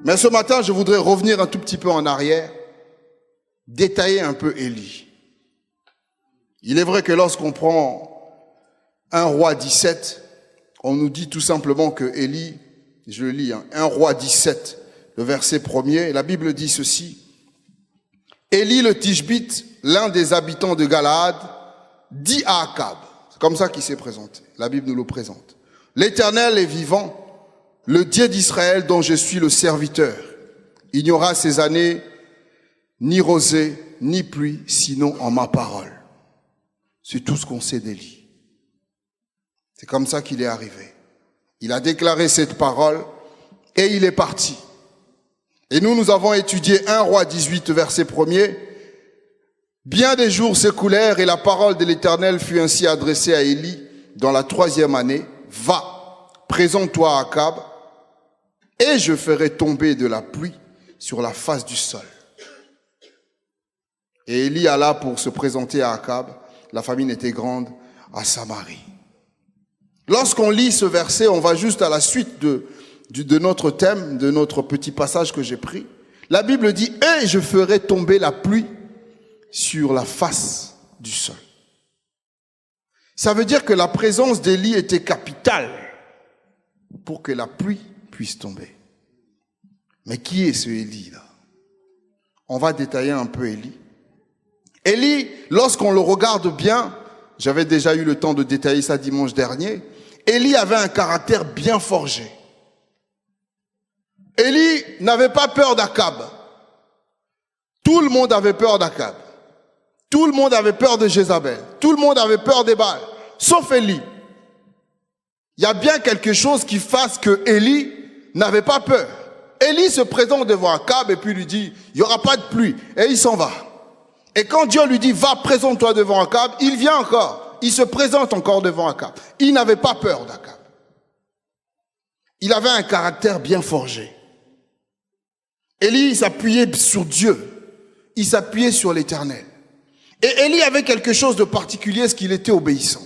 Mais ce matin, je voudrais revenir un tout petit peu en arrière, détailler un peu Élie. Il est vrai que lorsqu'on prend 1 Roi 17, on nous dit tout simplement que Élie, je le lis, 1 Roi 17, le verset 1er, la Bible dit ceci. Élie le Tishbite, l'un des habitants de Galaad, dit à Akab, c'est comme ça qu'il s'est présenté, la Bible nous le présente. L'Éternel est vivant, le Dieu d'Israël dont je suis le serviteur. Il n'y aura ces années ni rosée, ni pluie, sinon en ma parole. C'est tout ce qu'on sait d'Élie. C'est comme ça qu'il est arrivé. Il a déclaré cette parole et il est parti. Et nous avons étudié 1 Roi 18, verset 1er. Bien des jours s'écoulèrent et la parole de l'Éternel fut ainsi adressée à Élie dans la 3e année. Va, présente-toi à Akab et je ferai tomber de la pluie sur la face du sol. Et Élie alla pour se présenter à Akab. La famine était grande à Samarie. Lorsqu'on lit ce verset, on va juste à la suite de notre thème, de notre petit passage que j'ai pris. La Bible dit « Et je ferai tomber la pluie sur la face du sol ». Ça veut dire que la présence d'Élie était capitale pour que la pluie puisse tomber. Mais qui est ce Élie-là? On va détailler un peu Élie. Élie, lorsqu'on le regarde bien, j'avais déjà eu le temps de détailler ça dimanche dernier, Élie avait un caractère bien forgé. Élie n'avait pas peur d'Akab. Tout le monde avait peur d'Akab. Tout le monde avait peur de Jézabel. Tout le monde avait peur des Baals, sauf Élie. Il y a bien quelque chose qui fasse que Élie n'avait pas peur. Élie se présente devant Akab et puis lui dit, il n'y aura pas de pluie. Et il s'en va. Et quand Dieu lui dit, va, présente-toi devant Akab, il vient encore. Il se présente encore devant Akab. Il n'avait pas peur d'Akab. Il avait un caractère bien forgé. Élie s'appuyait sur Dieu. Il s'appuyait sur l'Éternel. Et Élie avait quelque chose de particulier, c'est qu'il était obéissant.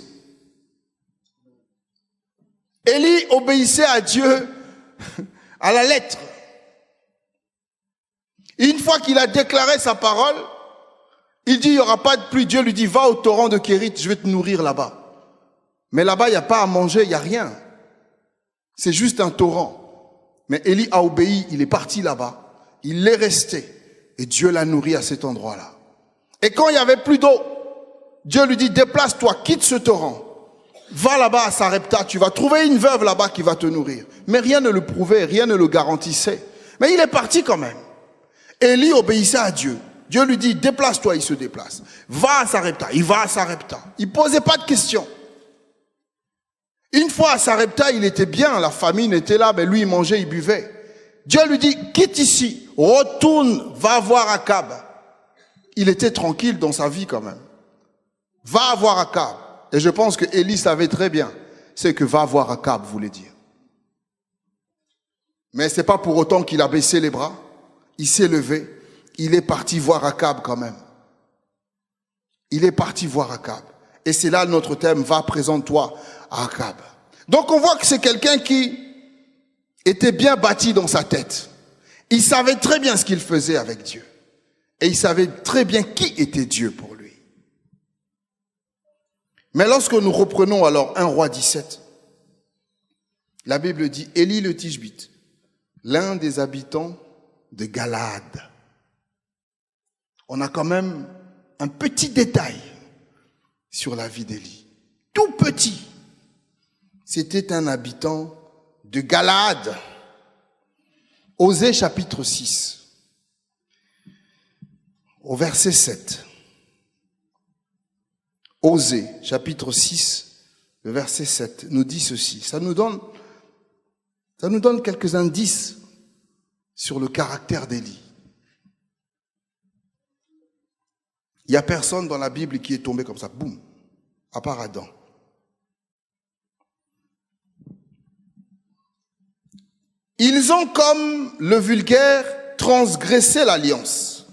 Élie obéissait à Dieu à la lettre. Et une fois qu'il a déclaré sa parole, il dit, il n'y aura pas de pluie. Dieu lui dit, va au torrent de Kérit, je vais te nourrir là-bas. Mais là-bas, il n'y a pas à manger, il n'y a rien. C'est juste un torrent. Mais Élie a obéi, il est parti là-bas. Il est resté. Et Dieu l'a nourri à cet endroit-là. Et quand il n'y avait plus d'eau, Dieu lui dit, déplace-toi, quitte ce torrent. Va là-bas à Sarepta, tu vas trouver une veuve là-bas qui va te nourrir. Mais rien ne le prouvait, rien ne le garantissait. Mais il est parti quand même. Élie obéissait à Dieu. Dieu lui dit, déplace-toi, il se déplace. Va à Sarepta, il va à Sarepta. Il ne posait pas de questions. Une fois à Sarepta, il était bien, la famine était là, mais lui, il mangeait, il buvait. Dieu lui dit, quitte ici, retourne, va voir Akab. Il était tranquille dans sa vie quand même. Va voir Akab. Et je pense que Élie savait très bien ce que va voir Akab voulait dire. Mais ce n'est pas pour autant qu'il a baissé les bras. Il s'est levé. Il est parti voir Akab quand même. Il est parti voir Akab. Et c'est là notre thème, va, présente-toi à Akab. Donc on voit que c'est quelqu'un qui était bien bâti dans sa tête. Il savait très bien ce qu'il faisait avec Dieu. Et il savait très bien qui était Dieu pour lui. Mais lorsque nous reprenons alors 1 Roi 17, la Bible dit, Élie le Tishbite, l'un des habitants de Galaad. On a quand même un petit détail sur la vie d'Élie. Tout petit. C'était un habitant de Galaad. Osée chapitre 6, au verset 7. Osée chapitre 6, le verset 7 nous dit ceci. Ça nous donne quelques indices sur le caractère d'Élie. Il n'y a personne dans la Bible qui est tombé comme ça, boum, à part Adam. Ils ont, comme le vulgaire, transgressé l'alliance.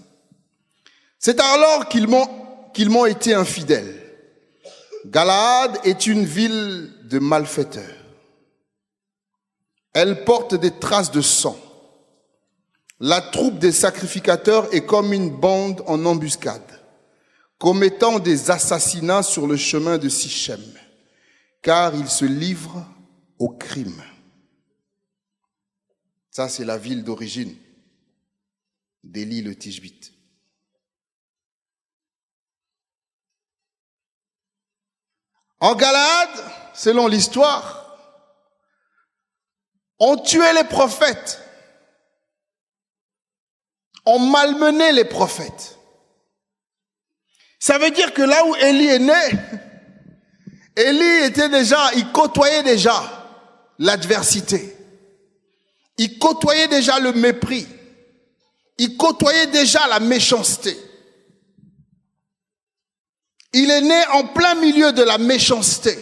C'est alors qu'ils m'ont été infidèles. Galaad est une ville de malfaiteurs. Elle porte des traces de sang. La troupe des sacrificateurs est comme une bande en embuscade, commettant des assassinats sur le chemin de Sichem, car ils se livrent au crime. Ça, c'est la ville d'origine d'Élie le Tishbite. En Galaad, selon l'histoire, on tuait les prophètes. On malmenait les prophètes. Ça veut dire que là où Élie est né, Élie était déjà, il côtoyait déjà l'adversité. Il côtoyait déjà le mépris. Il côtoyait déjà la méchanceté. Il est né en plein milieu de la méchanceté.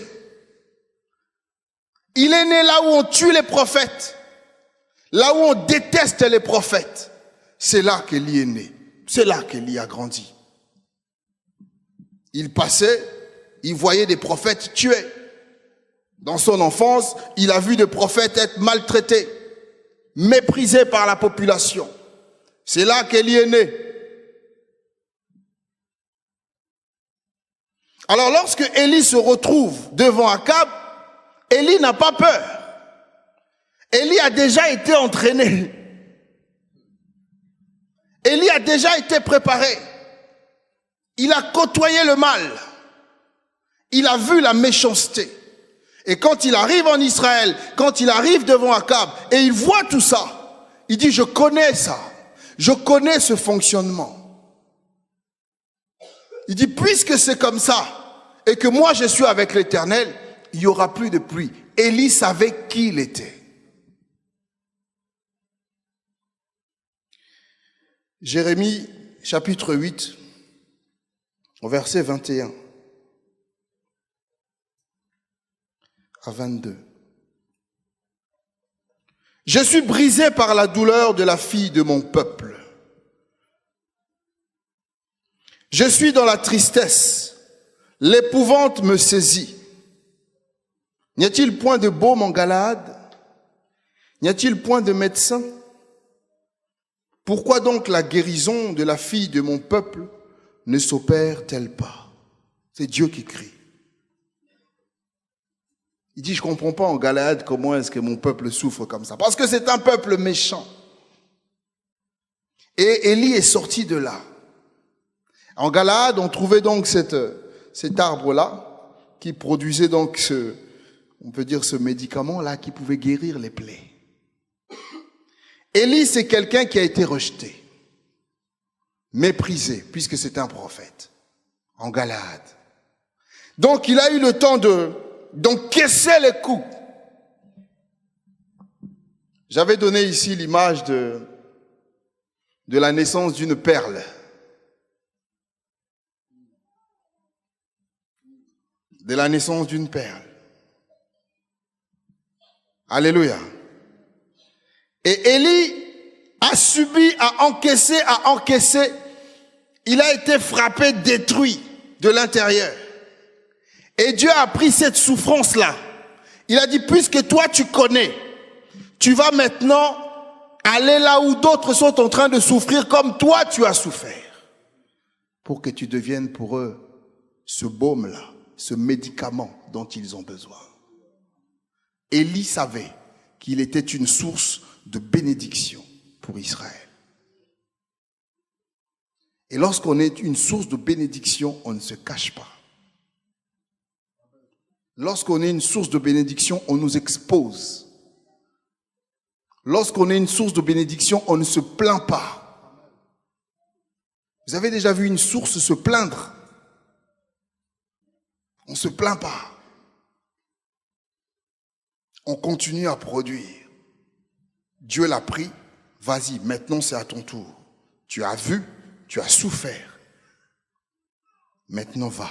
Il est né là où on tue les prophètes, là où on déteste les prophètes. C'est là qu'Élie est né. C'est là qu'Élie a grandi. Il passait, il voyait des prophètes tués. Dans son enfance, il a vu des prophètes être maltraités, méprisés par la population. C'est là qu'Élie est né. Alors lorsque Élie se retrouve devant Akab, Élie n'a pas peur. Élie a déjà été entraîné. Élie a déjà été préparé. Il a côtoyé le mal. Il a vu la méchanceté. Et quand il arrive en Israël, quand il arrive devant Akab, et il voit tout ça, il dit, je connais ça. Je connais ce fonctionnement. Il dit, puisque c'est comme ça, et que moi je suis avec l'Éternel, il n'y aura plus de pluie. Élie savait qui il était. Jérémie, chapitre 8, au verset 21 à 22. Je suis brisé par la douleur de la fille de mon peuple. Je suis dans la tristesse. L'épouvante me saisit. N'y a-t-il point de baume en Galaad? N'y a-t-il point de médecin? Pourquoi donc la guérison de la fille de mon peuple ne s'opère-t-elle pas? C'est Dieu qui crie. Il dit, je ne comprends pas en Galaad comment est-ce que mon peuple souffre comme ça. Parce que c'est un peuple méchant. Et Élie est sorti de là. En Galaad, on trouvait donc cet arbre-là qui produisait donc on peut dire ce médicament-là qui pouvait guérir les plaies. Élie, c'est quelqu'un qui a été rejeté, méprisé, puisque c'est un prophète, en Galaad. Donc, il a eu le temps d'encaisser les coups. J'avais donné ici l'image de la naissance d'une perle. De la naissance d'une perle. Alléluia. Et Élie a subi, a encaissé. Il a été frappé, détruit de l'intérieur. Et Dieu a pris cette souffrance-là. Il a dit, puisque toi tu connais, tu vas maintenant aller là où d'autres sont en train de souffrir comme toi tu as souffert. Pour que tu deviennes pour eux ce baume-là, ce médicament dont ils ont besoin. Élie savait qu'il était une source de bénédiction pour Israël. Et lorsqu'on est une source de bénédiction, on ne se cache pas. Lorsqu'on est une source de bénédiction, on nous expose. Lorsqu'on est une source de bénédiction, on ne se plaint pas. Vous avez déjà vu une source se plaindre? On ne se plaint pas. On continue à produire. Dieu l'a pris. Vas-y, maintenant c'est à ton tour. Tu as vu, tu as souffert. Maintenant va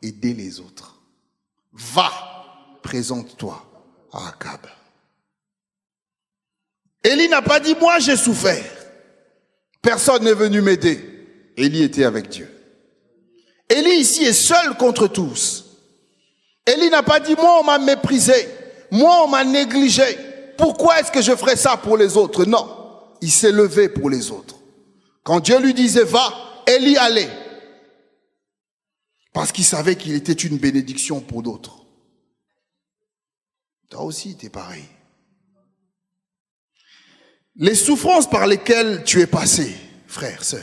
aider les autres. Va, présente-toi à Akab. Élie n'a pas dit, moi j'ai souffert. Personne n'est venu m'aider. Élie était avec Dieu. Élie ici est seul contre tous. Élie n'a pas dit, moi on m'a méprisé. Moi on m'a négligé. Pourquoi est-ce que je ferais ça pour les autres? Non. il s'est levé pour les autres. Quand Dieu lui disait va, Élie allait. Parce qu'il savait qu'il était une bénédiction pour d'autres. Toi aussi, tu es pareil. Les souffrances par lesquelles tu es passé, frère, sœur.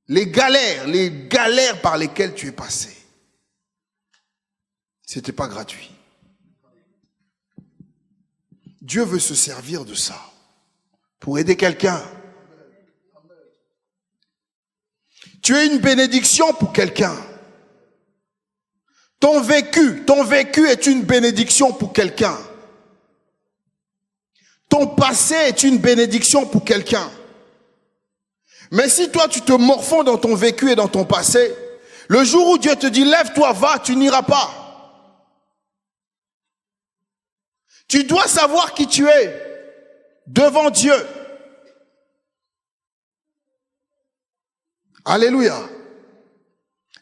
Les galères par lesquelles tu es passé. C'était pas gratuit. Dieu veut se servir de ça pour aider quelqu'un. Tu es une bénédiction pour quelqu'un. Ton vécu est une bénédiction pour quelqu'un. Ton passé est une bénédiction pour quelqu'un. Mais si toi tu te morfonds dans ton vécu et dans ton passé, le jour où Dieu te dit lève-toi, va, tu n'iras pas. Tu dois savoir qui tu es devant Dieu. Alléluia.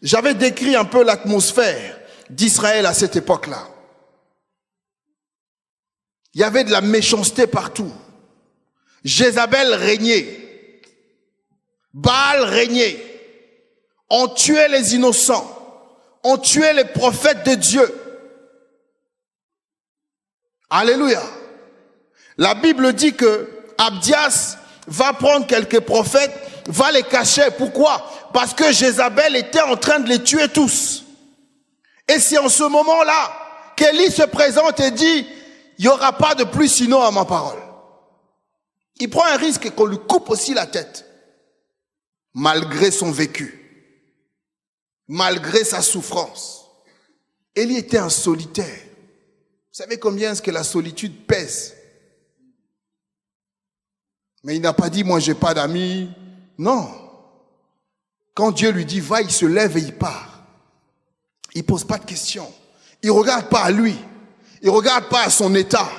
J'avais décrit un peu l'atmosphère d'Israël à cette époque-là. Il y avait de la méchanceté partout. Jézabel régnait. Baal régnait. On tuait les innocents. On tuait les prophètes de Dieu. Alléluia. La Bible dit que Abdias va prendre quelques prophètes, va les cacher. Pourquoi? Parce que Jézabel était en train de les tuer tous. Et c'est en ce moment-là qu'Élie se présente et dit, il n'y aura pas de plus sinon à ma parole. Il prend un risque qu'on lui coupe aussi la tête. Malgré son vécu. Malgré sa souffrance. Élie était un solitaire. Vous savez combien est-ce que la solitude pèse? Mais il n'a pas dit, moi j'ai pas d'amis. Non. Quand Dieu lui dit, va, il se lève et il part. Il ne pose pas de questions. Il ne regarde pas à lui. Il ne regarde pas à son état.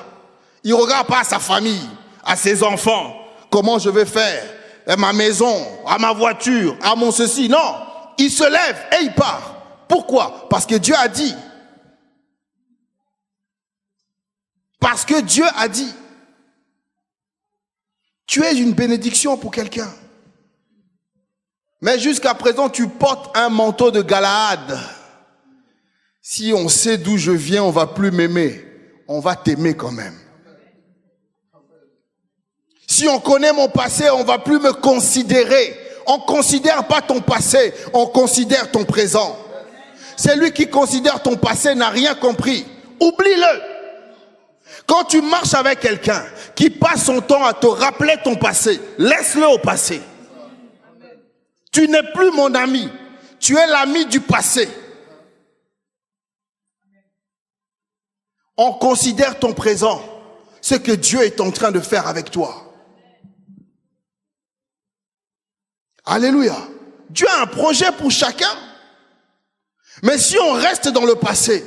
Il ne regarde pas à sa famille, à ses enfants. Comment je vais faire? À ma maison, à ma voiture, à mon ceci. Non. Il se lève et il part. Pourquoi? Parce que Dieu a dit. Parce que Dieu a dit. Tu es une bénédiction pour quelqu'un. Mais jusqu'à présent, tu portes un manteau de Galaad. Si on sait d'où je viens, on ne va plus m'aimer. On va t'aimer quand même. Si on connaît mon passé, on ne va plus me considérer. On ne considère pas ton passé, on considère ton présent. Celui qui considère ton passé n'a rien compris. Oublie-le. Quand tu marches avec quelqu'un qui passe son temps à te rappeler ton passé, laisse-le au passé. Tu n'es plus mon ami. Tu es l'ami du passé. On considère ton présent, ce que Dieu est en train de faire avec toi. Alléluia. Dieu a un projet pour chacun. Mais si on reste dans le passé,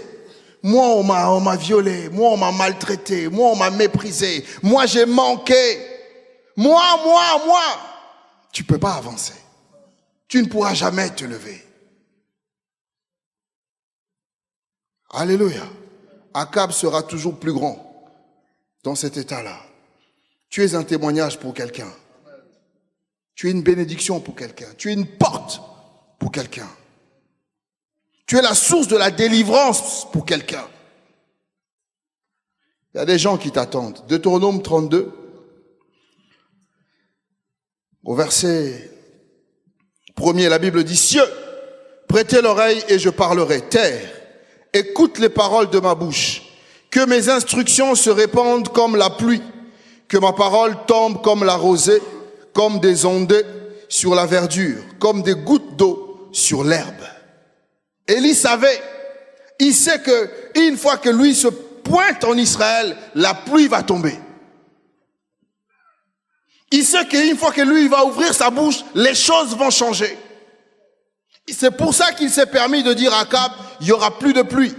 moi on m'a violé, moi on m'a maltraité, moi on m'a méprisé, moi j'ai manqué, moi, tu ne peux pas avancer. Tu ne pourras jamais te lever. Alléluia. Akab sera toujours plus grand dans cet état-là. Tu es un témoignage pour quelqu'un. Tu es une bénédiction pour quelqu'un. Tu es une porte pour quelqu'un. Tu es la source de la délivrance pour quelqu'un. Il y a des gens qui t'attendent. Deutéronome 32, au verset 1er, la Bible dit, cieux, prêtez l'oreille et je parlerai. Terre, écoute les paroles de ma bouche. Que mes instructions se répandent comme la pluie. Que ma parole tombe comme la rosée, comme des ondées sur la verdure, comme des gouttes d'eau sur l'herbe. Élie savait, il sait que une fois que lui se pointe en Israël, la pluie va tomber. Il sait qu'une fois que lui va ouvrir sa bouche, les choses vont changer. C'est pour ça qu'il s'est permis de dire à Akab, il n'y aura plus de pluie.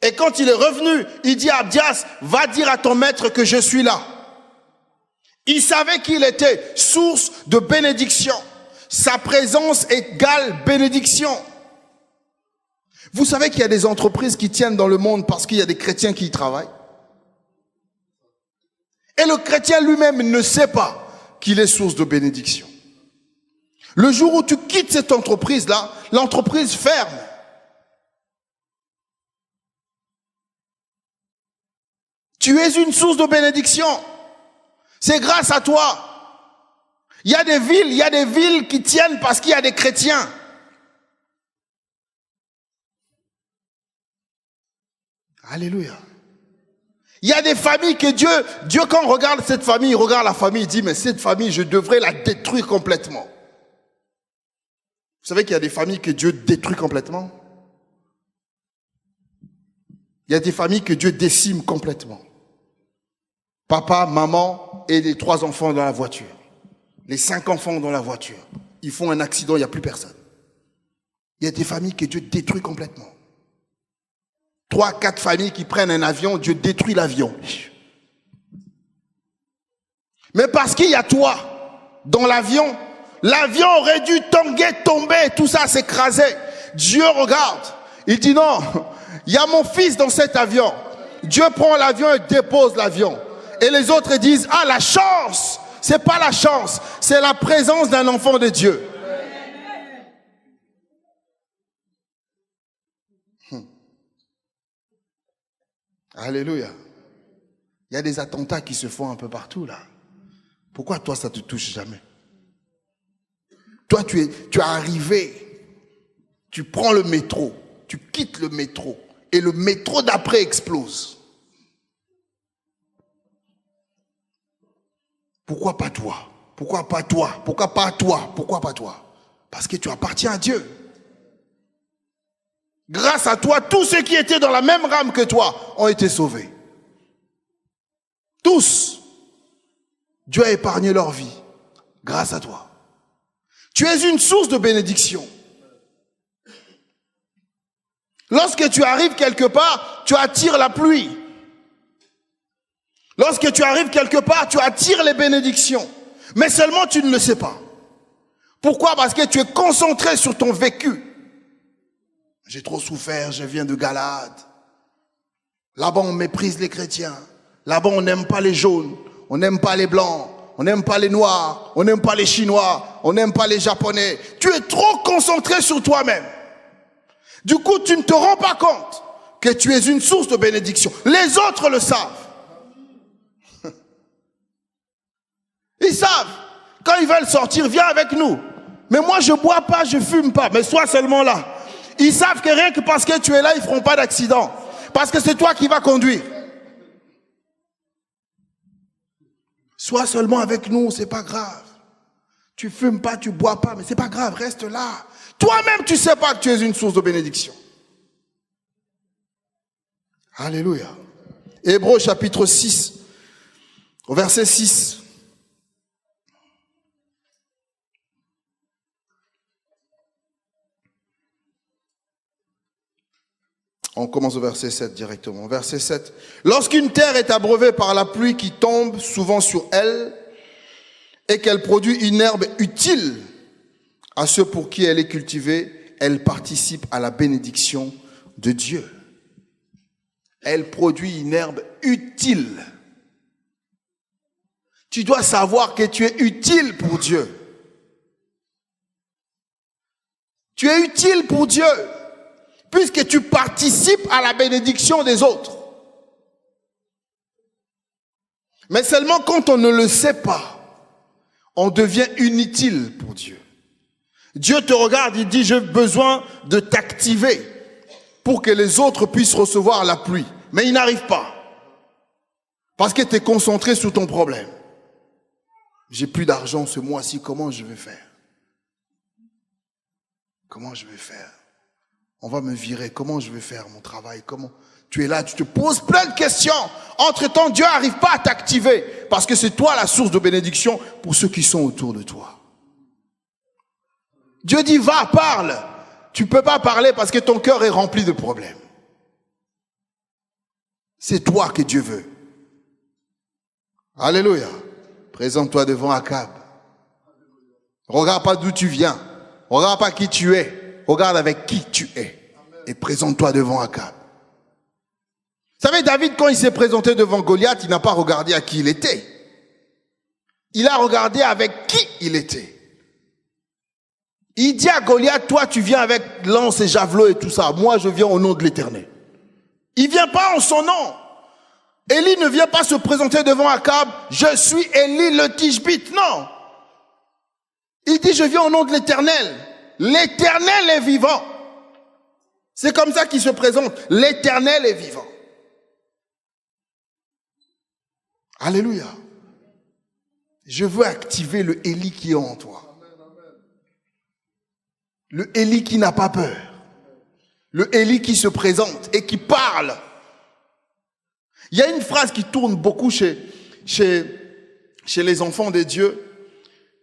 Et quand il est revenu, il dit à Abdias, va dire à ton maître que je suis là. Il savait qu'il était source de bénédiction. Sa présence égale bénédiction. Vous savez qu'il y a des entreprises qui tiennent dans le monde parce qu'il y a des chrétiens qui y travaillent. Et le chrétien lui-même ne sait pas qu'il est source de bénédiction. Le jour où tu quittes cette entreprise-là, l'entreprise ferme. Tu es une source de bénédiction. C'est grâce à toi. Il y a des villes qui tiennent parce qu'il y a des chrétiens. Alléluia. Il y a des familles que Dieu quand on regarde cette famille, il regarde la famille, il dit, mais cette famille, je devrais la détruire complètement. Vous savez qu'il y a des familles que Dieu détruit complètement? Il y a des familles que Dieu décime complètement. Papa, maman et les 3 enfants dans la voiture. Les 5 enfants dans la voiture. Ils font un accident, il n'y a plus personne. Il y a des familles que Dieu détruit complètement. 3, 4 familles qui prennent un avion, Dieu détruit l'avion. Mais parce qu'il y a toi dans l'avion, l'avion aurait dû tanguer, tomber, tout ça s'écraser. Dieu regarde, il dit non, il y a mon fils dans cet avion. Dieu prend l'avion et dépose l'avion. Et les autres disent, ah la chance, c'est pas la chance, c'est la présence d'un enfant de Dieu. Alléluia. Il y a des attentats qui se font un peu partout là. Pourquoi toi ça te touche jamais? Toi tu es arrivé, tu prends le métro, tu quittes le métro et le métro d'après explose. Pourquoi pas toi? Pourquoi pas toi? Pourquoi pas toi? Pourquoi pas toi? Parce que tu appartiens à Dieu. Grâce à toi, tous ceux qui étaient dans la même rame que toi ont été sauvés. Tous. Dieu a épargné leur vie. Grâce à toi. Tu es une source de bénédiction. Lorsque tu arrives quelque part, tu attires la pluie. Lorsque tu arrives quelque part, tu attires les bénédictions. Mais seulement tu ne le sais pas. Pourquoi? Parce que tu es concentré sur ton vécu. J'ai trop souffert, je viens de Galade. Là-bas, on méprise les chrétiens. Là-bas, on n'aime pas les jaunes, on n'aime pas les blancs, on n'aime pas les noirs, on n'aime pas les chinois, on n'aime pas les japonais. Tu es trop concentré sur toi-même. Du coup, tu ne te rends pas compte que tu es une source de bénédiction. Les autres le savent. Ils savent. Quand ils veulent sortir, viens avec nous. Mais moi, je bois pas, je fume pas. Mais sois seulement là. Ils savent que rien que parce que tu es là, ils feront pas d'accident. Parce que c'est toi qui vas conduire. Sois seulement avec nous, c'est pas grave. Tu fumes pas, tu bois pas, mais c'est pas grave, reste là. Toi-même, tu sais pas que tu es une source de bénédiction. Alléluia. Hébreux chapitre 6, au verset 6. On commence au verset 7 directement. Verset 7. Lorsqu'une terre est abreuvée par la pluie qui tombe souvent sur elle et qu'elle produit une herbe utile à ceux pour qui elle est cultivée, elle participe à la bénédiction de Dieu. Elle produit une herbe utile. Tu dois savoir que tu es utile pour Dieu. Tu es utile pour Dieu. Puisque tu participes à la bénédiction des autres. Mais seulement quand on ne le sait pas, on devient inutile pour Dieu. Dieu te regarde, il dit, j'ai besoin de t'activer pour que les autres puissent recevoir la pluie. Mais il n'arrive pas. Parce que tu es concentré sur ton problème. J'ai plus d'argent ce mois-ci, comment je vais faire? Comment je vais faire? On va me virer. Comment je vais faire mon travail? Comment? Tu es là, tu te poses plein de questions. Entre-temps, Dieu n'arrive pas à t'activer parce que c'est toi la source de bénédiction pour ceux qui sont autour de toi. Dieu dit, va, parle. Tu ne peux pas parler parce que ton cœur est rempli de problèmes. C'est toi que Dieu veut. Alléluia. Présente-toi devant Akab. Regarde pas d'où tu viens. Regarde pas qui tu es. Regarde avec qui tu es et présente-toi devant Akab. Vous savez, David, quand il s'est présenté devant Goliath, il n'a pas regardé à qui il était. Il a regardé avec qui il était. Il dit à Goliath, toi tu viens avec lance et javelot et tout ça. Moi je viens au nom de l'Éternel. Il ne vient pas en son nom. Élie ne vient pas se présenter devant Akab. Je suis Élie le Tishbite. Non. Il dit, je viens au nom de l'Éternel. L'Éternel est vivant. C'est comme ça qu'il se présente. L'Éternel est vivant. Alléluia. Je veux activer le Élie qui est en toi. Le Élie qui n'a pas peur. Le Élie qui se présente et qui parle. Il y a une phrase qui tourne beaucoup chez les enfants de Dieu.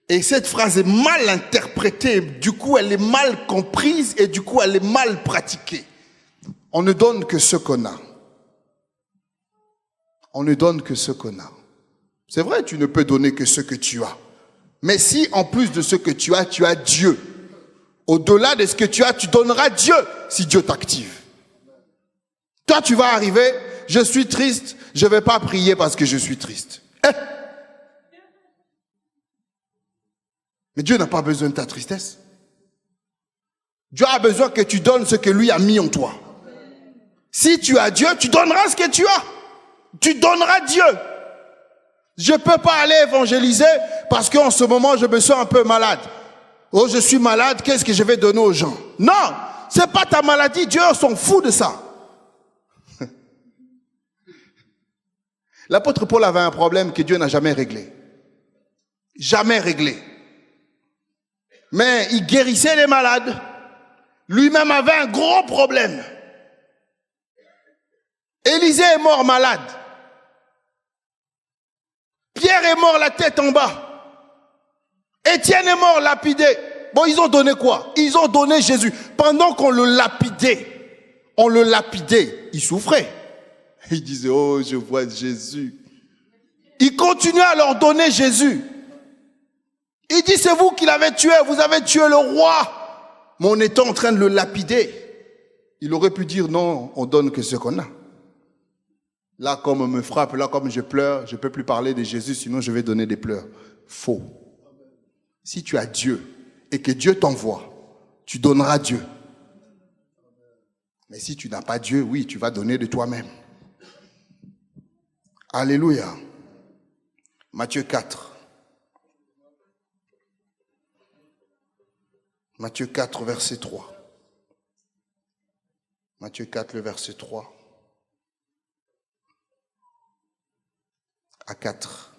Et cette phrase est mal interprétée. Du coup, elle est mal comprise et du coup, elle est mal pratiquée. On ne donne que ce qu'on a. On ne donne que ce qu'on a. C'est vrai, tu ne peux donner que ce que tu as. Mais si, en plus de ce que tu as Dieu, au-delà de ce que tu as, tu donneras Dieu si Dieu t'active. Toi, tu vas arriver, je suis triste, je ne vais pas prier parce que je suis triste. Mais Dieu n'a pas besoin de ta tristesse. Dieu a besoin que tu donnes ce que lui a mis en toi. Si tu as Dieu, tu donneras ce que tu as. Tu donneras Dieu. Je ne peux pas aller évangéliser parce qu'en ce moment, je me sens un peu malade. Oh, je suis malade, qu'est-ce que je vais donner aux gens? Non, ce n'est pas ta maladie, Dieu s'en fout de ça. L'apôtre Paul avait un problème que Dieu n'a jamais réglé. Jamais réglé. Mais il guérissait les malades. Lui-même avait un gros problème. Élisée est mort malade. Pierre est mort la tête en bas. Étienne est mort lapidé. Bon, ils ont donné quoi? Ils ont donné Jésus. Pendant qu'on le lapidait, il souffrait. Il disait, oh, je vois Jésus. Il continuait à leur donner Jésus. Il dit, c'est vous qui l'avez tué, vous avez tué le roi. Mais on était en train de le lapider. Il aurait pu dire, non, on donne que ce qu'on a. Là, comme on me frappe, là, comme je pleure, je ne peux plus parler de Jésus, sinon je vais donner des pleurs. Faux. Si tu as Dieu et que Dieu t'envoie, tu donneras Dieu. Mais si tu n'as pas Dieu, oui, tu vas donner de toi-même. Alléluia. Matthieu 4. Matthieu 4, verset 3. Matthieu 4, le verset 3. À 4.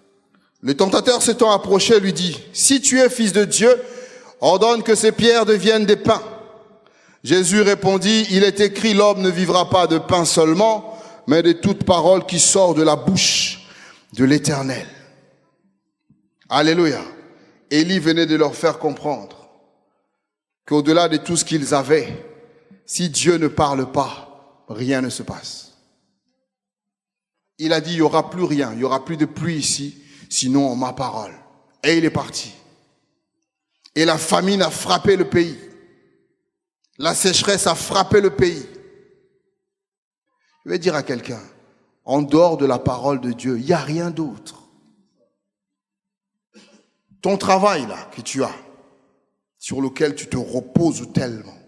Le tentateur s'étant approché lui dit, si tu es fils de Dieu, ordonne que ces pierres deviennent des pains. Jésus répondit, il est écrit, l'homme ne vivra pas de pain seulement, mais de toute parole qui sort de la bouche de l'Éternel. Alléluia. Élie venait de leur faire comprendre qu'au-delà de tout ce qu'ils avaient, si Dieu ne parle pas, rien ne se passe. Il a dit, il n'y aura plus rien, il n'y aura plus de pluie ici, sinon ma parole. Et il est parti. Et la famine a frappé le pays. La sécheresse a frappé le pays. Je vais dire à quelqu'un, en dehors de la parole de Dieu, il n'y a rien d'autre. Ton travail là que tu as, sur lequel tu te reposes tellement,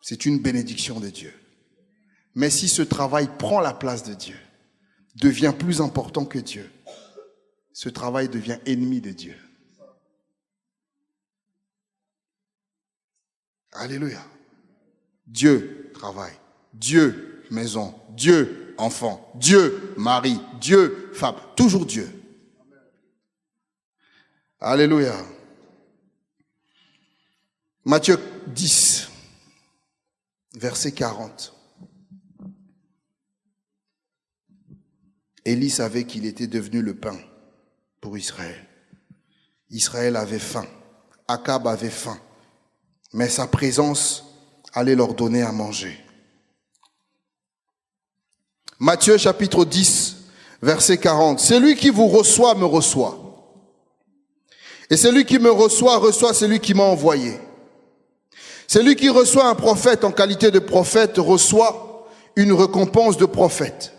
c'est une bénédiction de Dieu. Mais si ce travail prend la place de Dieu, devient plus important que Dieu, ce travail devient ennemi de Dieu. Alléluia. Dieu travail, Dieu maison, Dieu enfant, Dieu mari, Dieu femme, toujours Dieu. Alléluia. Matthieu 10, verset 40. Élie savait qu'il était devenu le pain pour Israël. Israël avait faim. Akab avait faim. Mais sa présence allait leur donner à manger. Matthieu chapitre 10, verset 40. Celui qui vous reçoit me reçoit. Et celui qui me reçoit, reçoit celui qui m'a envoyé. Celui qui reçoit un prophète en qualité de prophète reçoit une récompense de prophète.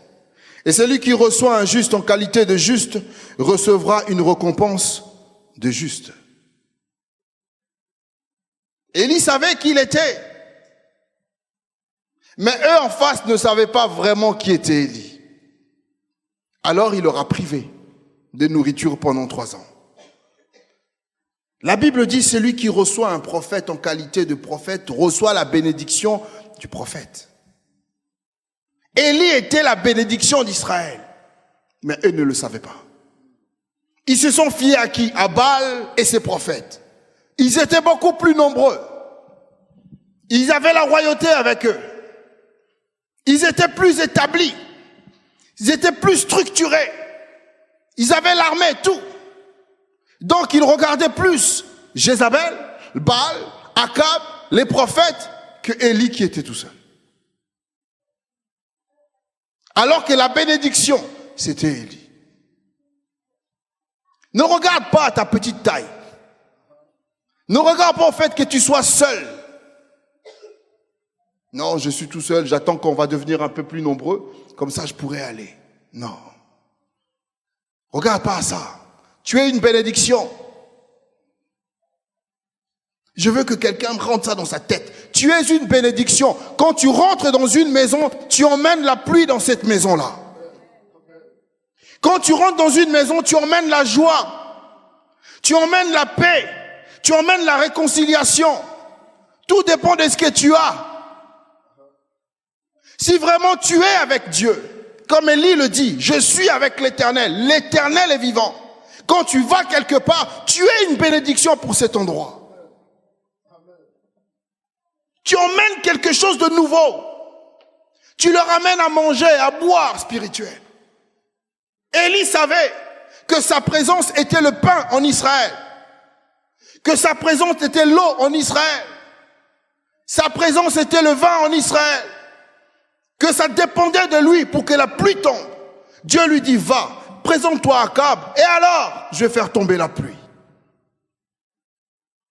Et celui qui reçoit un juste en qualité de juste recevra une récompense de juste. Élie savait qui il était. Mais eux en face ne savaient pas vraiment qui était Élie. Alors il leur a privé de nourriture pendant 3 ans. La Bible dit, celui qui reçoit un prophète en qualité de prophète reçoit la bénédiction du prophète. Élie était la bénédiction d'Israël. Mais eux ne le savaient pas. Ils se sont fiés à qui? À Baal et ses prophètes. Ils étaient beaucoup plus nombreux. Ils avaient la royauté avec eux. Ils étaient plus établis. Ils étaient plus structurés. Ils avaient l'armée, tout. Donc ils regardaient plus Jézabel, Baal, Akab, les prophètes, que Élie qui était tout seul. Alors que la bénédiction, c'était Élie. Ne regarde pas ta petite taille. Ne regarde pas au fait que tu sois seul. Non, je suis tout seul, j'attends qu'on va devenir un peu plus nombreux, comme ça je pourrais aller. Non. Regarde pas à ça. Tu es une bénédiction. Je veux que quelqu'un rentre ça dans sa tête. Tu es une bénédiction. Quand tu rentres dans une maison, tu emmènes la pluie dans cette maison-là. Quand tu rentres dans une maison, tu emmènes la joie. Tu emmènes la paix. Tu emmènes la réconciliation. Tout dépend de ce que tu as. Si vraiment tu es avec Dieu, comme Élie le dit, je suis avec l'Éternel. L'Éternel est vivant. Quand tu vas quelque part, tu es une bénédiction pour cet endroit. Tu emmènes quelque chose de nouveau. Tu leur amènes à manger, à boire spirituel. Élie savait que sa présence était le pain en Israël. Que sa présence était l'eau en Israël. Sa présence était le vin en Israël. Que ça dépendait de lui pour que la pluie tombe. Dieu lui dit, va, présente-toi à Akab, et alors, je vais faire tomber la pluie.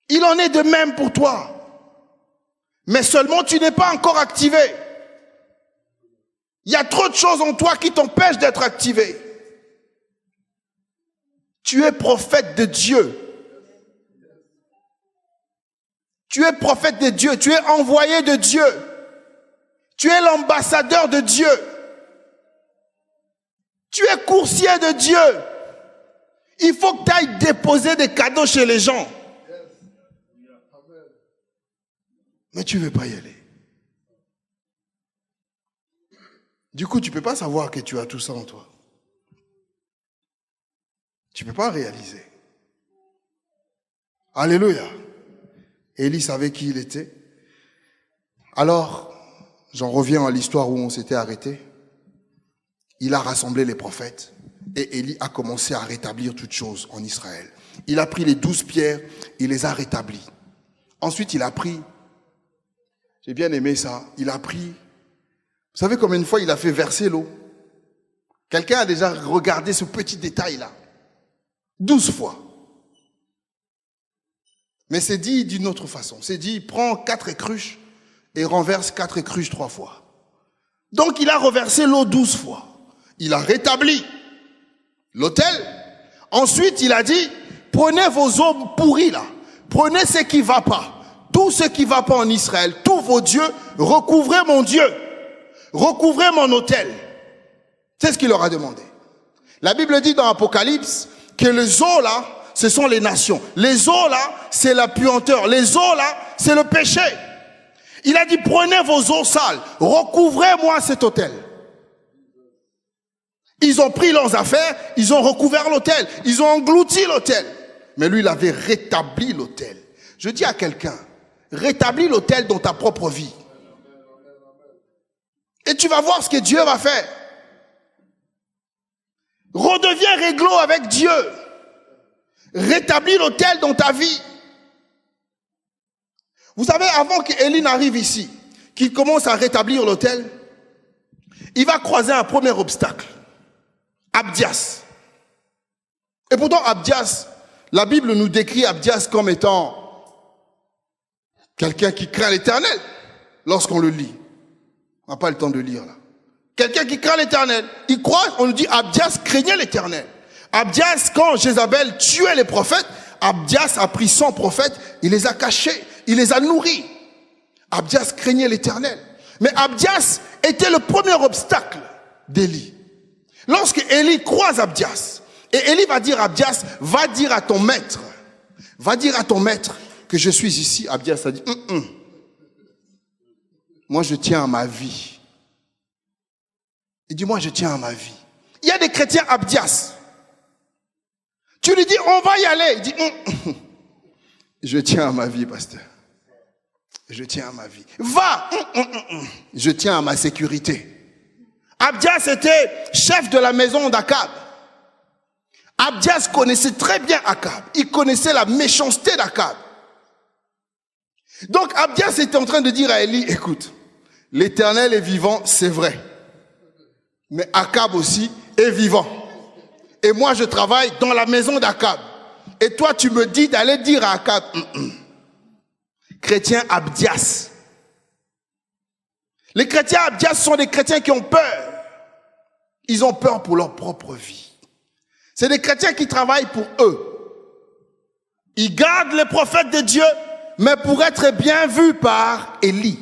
Il en est de même pour toi. Mais seulement tu n'es pas encore activé. Il y a trop de choses en toi qui t'empêchent d'être activé. Tu es prophète de Dieu. Tu es prophète de Dieu. Tu es envoyé de Dieu. Tu es l'ambassadeur de Dieu. Tu es coursier de Dieu. Il faut que tu ailles déposer des cadeaux chez les gens. Mais tu ne veux pas y aller. Du coup, tu ne peux pas savoir que tu as tout ça en toi. Tu ne peux pas réaliser. Alléluia. Élie savait qui il était. Alors, j'en reviens à l'histoire où on s'était arrêté. Il a rassemblé les prophètes et Élie a commencé à rétablir toutes choses en Israël. Il a pris les 12 pierres, il les a rétablies. Ensuite, il a pris, j'ai bien aimé ça, il a pris, vous savez combien de fois il a fait verser l'eau? Quelqu'un a déjà regardé ce petit détail-là? 12 fois. Mais c'est dit d'une autre façon. C'est dit, prends 4 écruches et renverse 4 écruches 3 fois. Donc il a reversé l'eau 12 fois. Il a rétabli l'autel. Ensuite, il a dit, prenez vos eaux pourries là. Prenez ce qui ne va pas. Tout ce qui ne va pas en Israël, tous vos dieux, recouvrez mon Dieu. Recouvrez mon autel. C'est ce qu'il leur a demandé. La Bible dit dans Apocalypse que les eaux là, ce sont les nations. Les eaux là, c'est la puanteur. Les eaux là, c'est le péché. Il a dit, prenez vos eaux sales, recouvrez-moi cet autel. Ils ont pris leurs affaires, ils ont recouvert l'autel, ils ont englouti l'autel. Mais lui, il avait rétabli l'autel. Je dis à quelqu'un, rétablis l'autel dans ta propre vie. Et tu vas voir ce que Dieu va faire. Redeviens réglo avec Dieu. Rétablis l'autel dans ta vie. Vous savez, avant qu'Élie n'arrive ici, qu'il commence à rétablir l'autel, il va croiser un premier obstacle. Abdias. Et pourtant, Abdias, la Bible nous décrit Abdias comme étant quelqu'un qui craint l'Éternel lorsqu'on le lit. On n'a pas le temps de lire là. Quelqu'un qui craint l'Éternel. Il croit, on nous dit, Abdias craignait l'Éternel. Abdias, quand Jézabel tuait les prophètes, Abdias a pris 100 prophètes, il les a cachés, il les a nourris. Abdias craignait l'Éternel. Mais Abdias était le premier obstacle d'Élie. Lorsque Élie croise Abdias, et Élie va dire à Abdias, va dire à ton maître que je suis ici. Abdias a dit, moi je tiens à ma vie. Il dit, moi je tiens à ma vie. Il y a des chrétiens Abdias. Tu lui dis, on va y aller. Il dit, je tiens à ma vie, pasteur. Je tiens à ma vie. Va. Je tiens à ma sécurité. Abdias était chef de la maison d'Akab. Abdias connaissait très bien Akab. Il connaissait la méchanceté d'Akab. Donc Abdias était en train de dire à Élie, écoute, l'Éternel est vivant, c'est vrai. Mais Akab aussi est vivant. Et moi, je travaille dans la maison d'Akab. Et toi, tu me dis d'aller dire à Akab, chrétien Abdias. Les chrétiens Abdias sont des chrétiens qui ont peur. Ils ont peur pour leur propre vie. C'est des chrétiens qui travaillent pour eux. Ils gardent les prophètes de Dieu, mais pour être bien vus par Élie.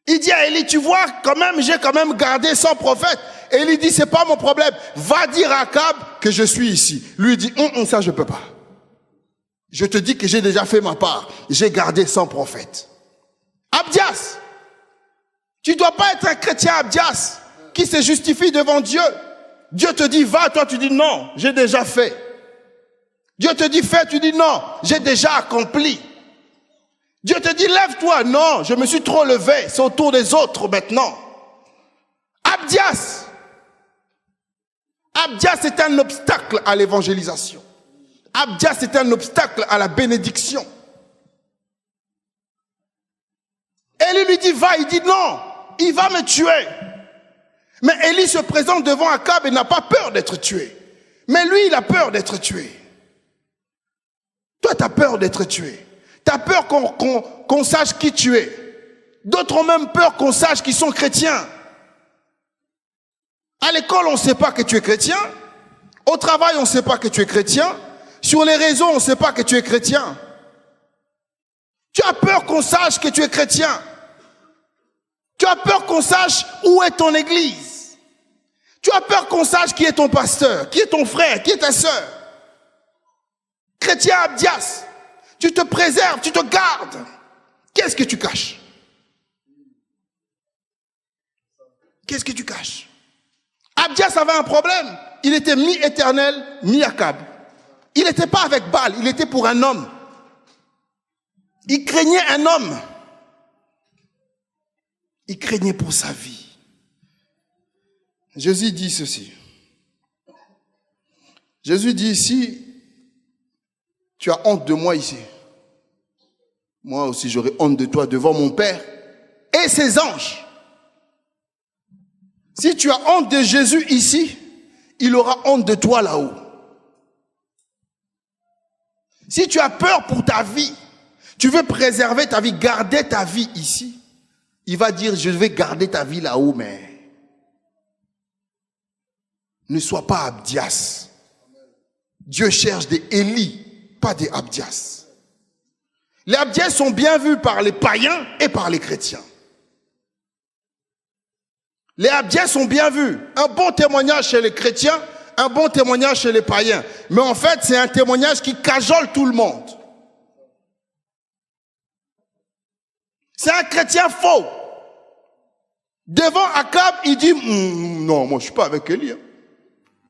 Il dit à Élie, tu vois, quand même, j'ai quand même gardé 100 prophètes. Élie dit, c'est pas mon problème. Va dire à Akab que je suis ici. Lui dit, ça je peux pas. Je te dis que j'ai déjà fait ma part. J'ai gardé 100 prophètes. Abdias. Tu dois pas être un chrétien Abdias qui se justifie devant Dieu. Dieu te dit, va, toi tu dis non, j'ai déjà fait. Dieu te dit, fais, tu dis non, j'ai déjà accompli. Dieu te dit, lève-toi, non, je me suis trop levé, c'est au tour des autres maintenant. Abdias. Abdias est un obstacle à l'évangélisation. Abdias est un obstacle à la bénédiction. Élie lui dit, va, il dit non, il va me tuer. Mais Élie se présente devant Akab et n'a pas peur d'être tué. Mais lui, il a peur d'être tué. Toi, tu as peur d'être tué. Tu as peur qu'on sache qui tu es. D'autres ont même peur qu'on sache qu'ils sont chrétiens. À l'école, on ne sait pas que tu es chrétien. Au travail, on ne sait pas que tu es chrétien. Sur les réseaux, on ne sait pas que tu es chrétien. Tu as peur qu'on sache que tu es chrétien. Tu as peur qu'on sache où est ton église. Tu as peur qu'on sache qui est ton pasteur, qui est ton frère, qui est ta sœur. Chrétien Abdias, tu te préserves, tu te gardes. Qu'est-ce que tu caches? Qu'est-ce que tu caches? Abdias avait un problème. Il était mi-éternel, mi-Akab. Il n'était pas avec Baal, il était pour un homme. Il craignait un homme. Il craignait pour sa vie. Jésus dit ceci. Jésus dit ici, tu as honte de moi ici. Moi aussi j'aurai honte de toi devant mon Père et ses anges. Si tu as honte de Jésus ici, il aura honte de toi là-haut. Si tu as peur pour ta vie, tu veux préserver ta vie, garder ta vie ici, il va dire, je vais garder ta vie là-haut, mais ne sois pas Abdias. Dieu cherche des Élie, pas des Abdias. Les Abdias sont bien vus par les païens et par les chrétiens. Les Abdias sont bien vus. Un bon témoignage chez les chrétiens, un bon témoignage chez les païens. Mais en fait, c'est un témoignage qui cajole tout le monde. C'est un chrétien faux. Devant Akab, il dit, non, moi je suis pas avec Élie. Hein.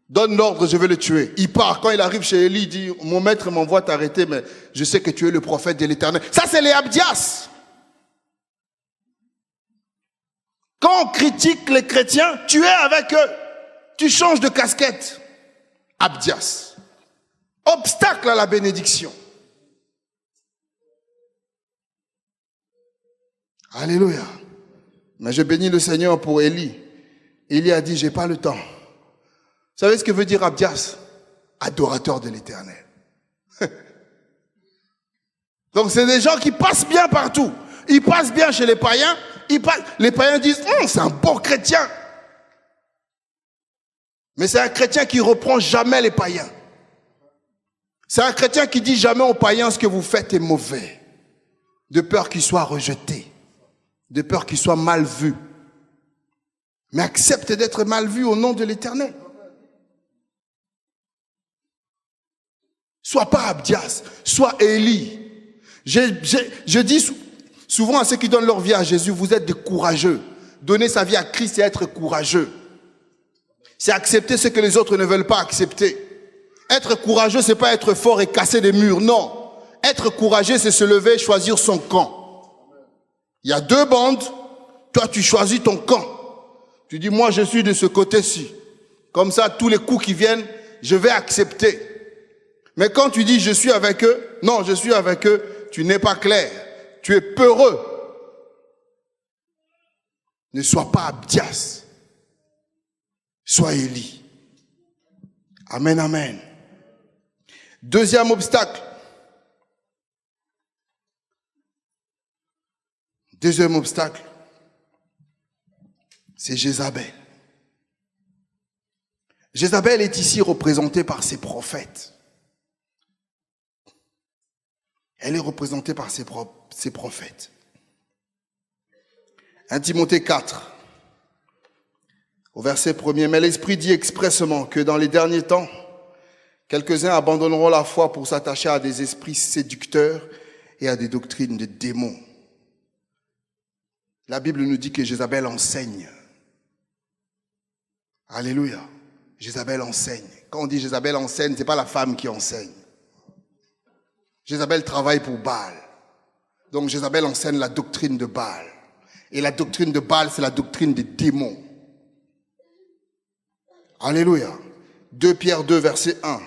Donne l'ordre, je vais le tuer. Il part. Quand il arrive chez Élie, il dit, mon maître m'envoie t'arrêter, mais je sais que tu es le prophète de l'Éternel. Ça, c'est les Abdias. Quand on critique les chrétiens, tu es avec eux. Tu changes de casquette. Abdias. Obstacle à la bénédiction. Alléluia. Mais je bénis le Seigneur pour Élie. Élie a dit, j'ai pas le temps. Vous savez ce que veut dire Abdias? Adorateur de l'Éternel. Donc c'est des gens qui passent bien partout. Ils passent bien chez les païens, Les païens disent, c'est un bon chrétien. Mais c'est un chrétien qui reprend jamais les païens. C'est un chrétien qui dit jamais aux païens ce que vous faites est mauvais. De peur qu'il soit rejeté. De peur qu'il soit mal vu. Mais accepte d'être mal vu au nom de l'Éternel. Sois pas Abdias, sois Élie. Je dis souvent à ceux qui donnent leur vie à Jésus, vous êtes des courageux. Donner sa vie à Christ, c'est être courageux. C'est accepter ce que les autres ne veulent pas accepter. Être courageux, c'est pas être fort et casser des murs, non. Être courageux, c'est se lever et choisir son camp. Il y a deux bandes, toi tu choisis ton camp. Tu dis, moi je suis de ce côté-ci. Comme ça, tous les coups qui viennent, je vais accepter. Mais quand tu dis, je suis avec eux, non, je suis avec eux, tu n'es pas clair. Tu es peureux. Ne sois pas Abdias. Sois Élie. Amen, amen. Deuxième obstacle. Deuxième obstacle, c'est Jézabel. Jézabel est ici représentée par ses prophètes. Elle est représentée par ses prophètes. 1 Timothée 4, au verset 1er, mais l'Esprit dit expressément que dans les derniers temps, quelques-uns abandonneront la foi pour s'attacher à des esprits séducteurs et à des doctrines de démons. La Bible nous dit que Jézabel enseigne. Alléluia. Jézabel enseigne. Quand on dit Jézabel enseigne, ce n'est pas la femme qui enseigne. Jézabel travaille pour Baal. Donc Jézabel enseigne la doctrine de Baal. Et la doctrine de Baal, c'est la doctrine des démons. Alléluia. 2 Pierre 2, verset 1.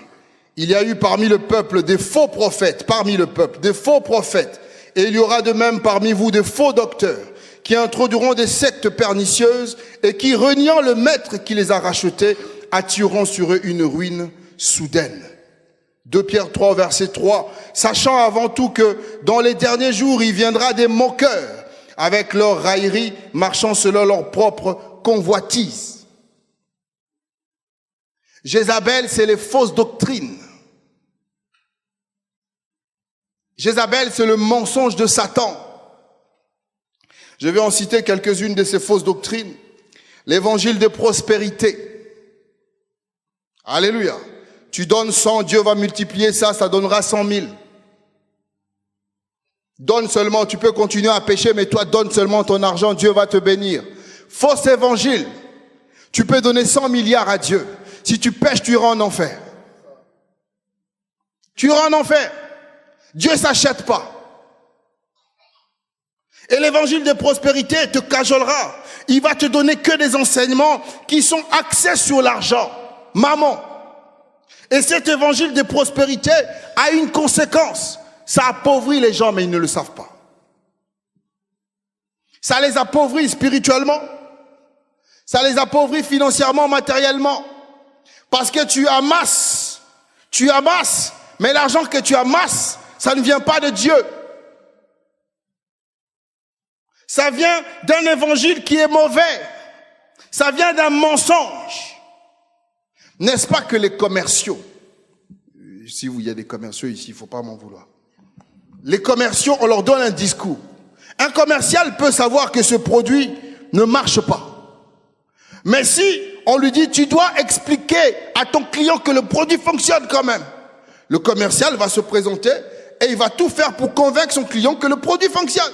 Il y a eu parmi le peuple des faux prophètes, parmi le peuple, des faux prophètes. Et il y aura de même parmi vous des faux docteurs qui introduiront des sectes pernicieuses et qui, reniant le maître qui les a rachetés, attireront sur eux une ruine soudaine. 2 Pierre 3, verset 3. Sachant avant tout que dans les derniers jours, il viendra des moqueurs avec leur raillerie, marchant selon leur propre convoitise. Jézabel, c'est les fausses doctrines. Jézabel, c'est le mensonge de Satan. Je vais en citer quelques-unes de ces fausses doctrines. L'évangile de prospérité. Alléluia. Tu donnes 100, Dieu va multiplier ça, ça donnera 100 000. Donne seulement, tu peux continuer à pécher, mais toi donne seulement ton argent, Dieu va te bénir. Faux évangile. Tu peux donner 100 milliards à Dieu. Si tu pèches, tu iras en enfer. Tu iras en enfer. Dieu ne s'achète pas. Et l'évangile de prospérité te cajolera. Il va te donner que des enseignements qui sont axés sur l'argent. Maman. Et cet évangile de prospérité a une conséquence. Ça appauvrit les gens, mais ils ne le savent pas. Ça les appauvrit spirituellement. Ça les appauvrit financièrement, matériellement. Parce que tu amasses, mais l'argent que tu amasses, ça ne vient pas de Dieu. Ça vient d'un évangile qui est mauvais. Ça vient d'un mensonge. N'est-ce pas que les commerciaux, si il y a des commerciaux ici, il ne faut pas m'en vouloir. Les commerciaux, on leur donne un discours. Un commercial peut savoir que ce produit ne marche pas. Mais si on lui dit, tu dois expliquer à ton client que le produit fonctionne quand même. Le commercial va se présenter et il va tout faire pour convaincre son client que le produit fonctionne.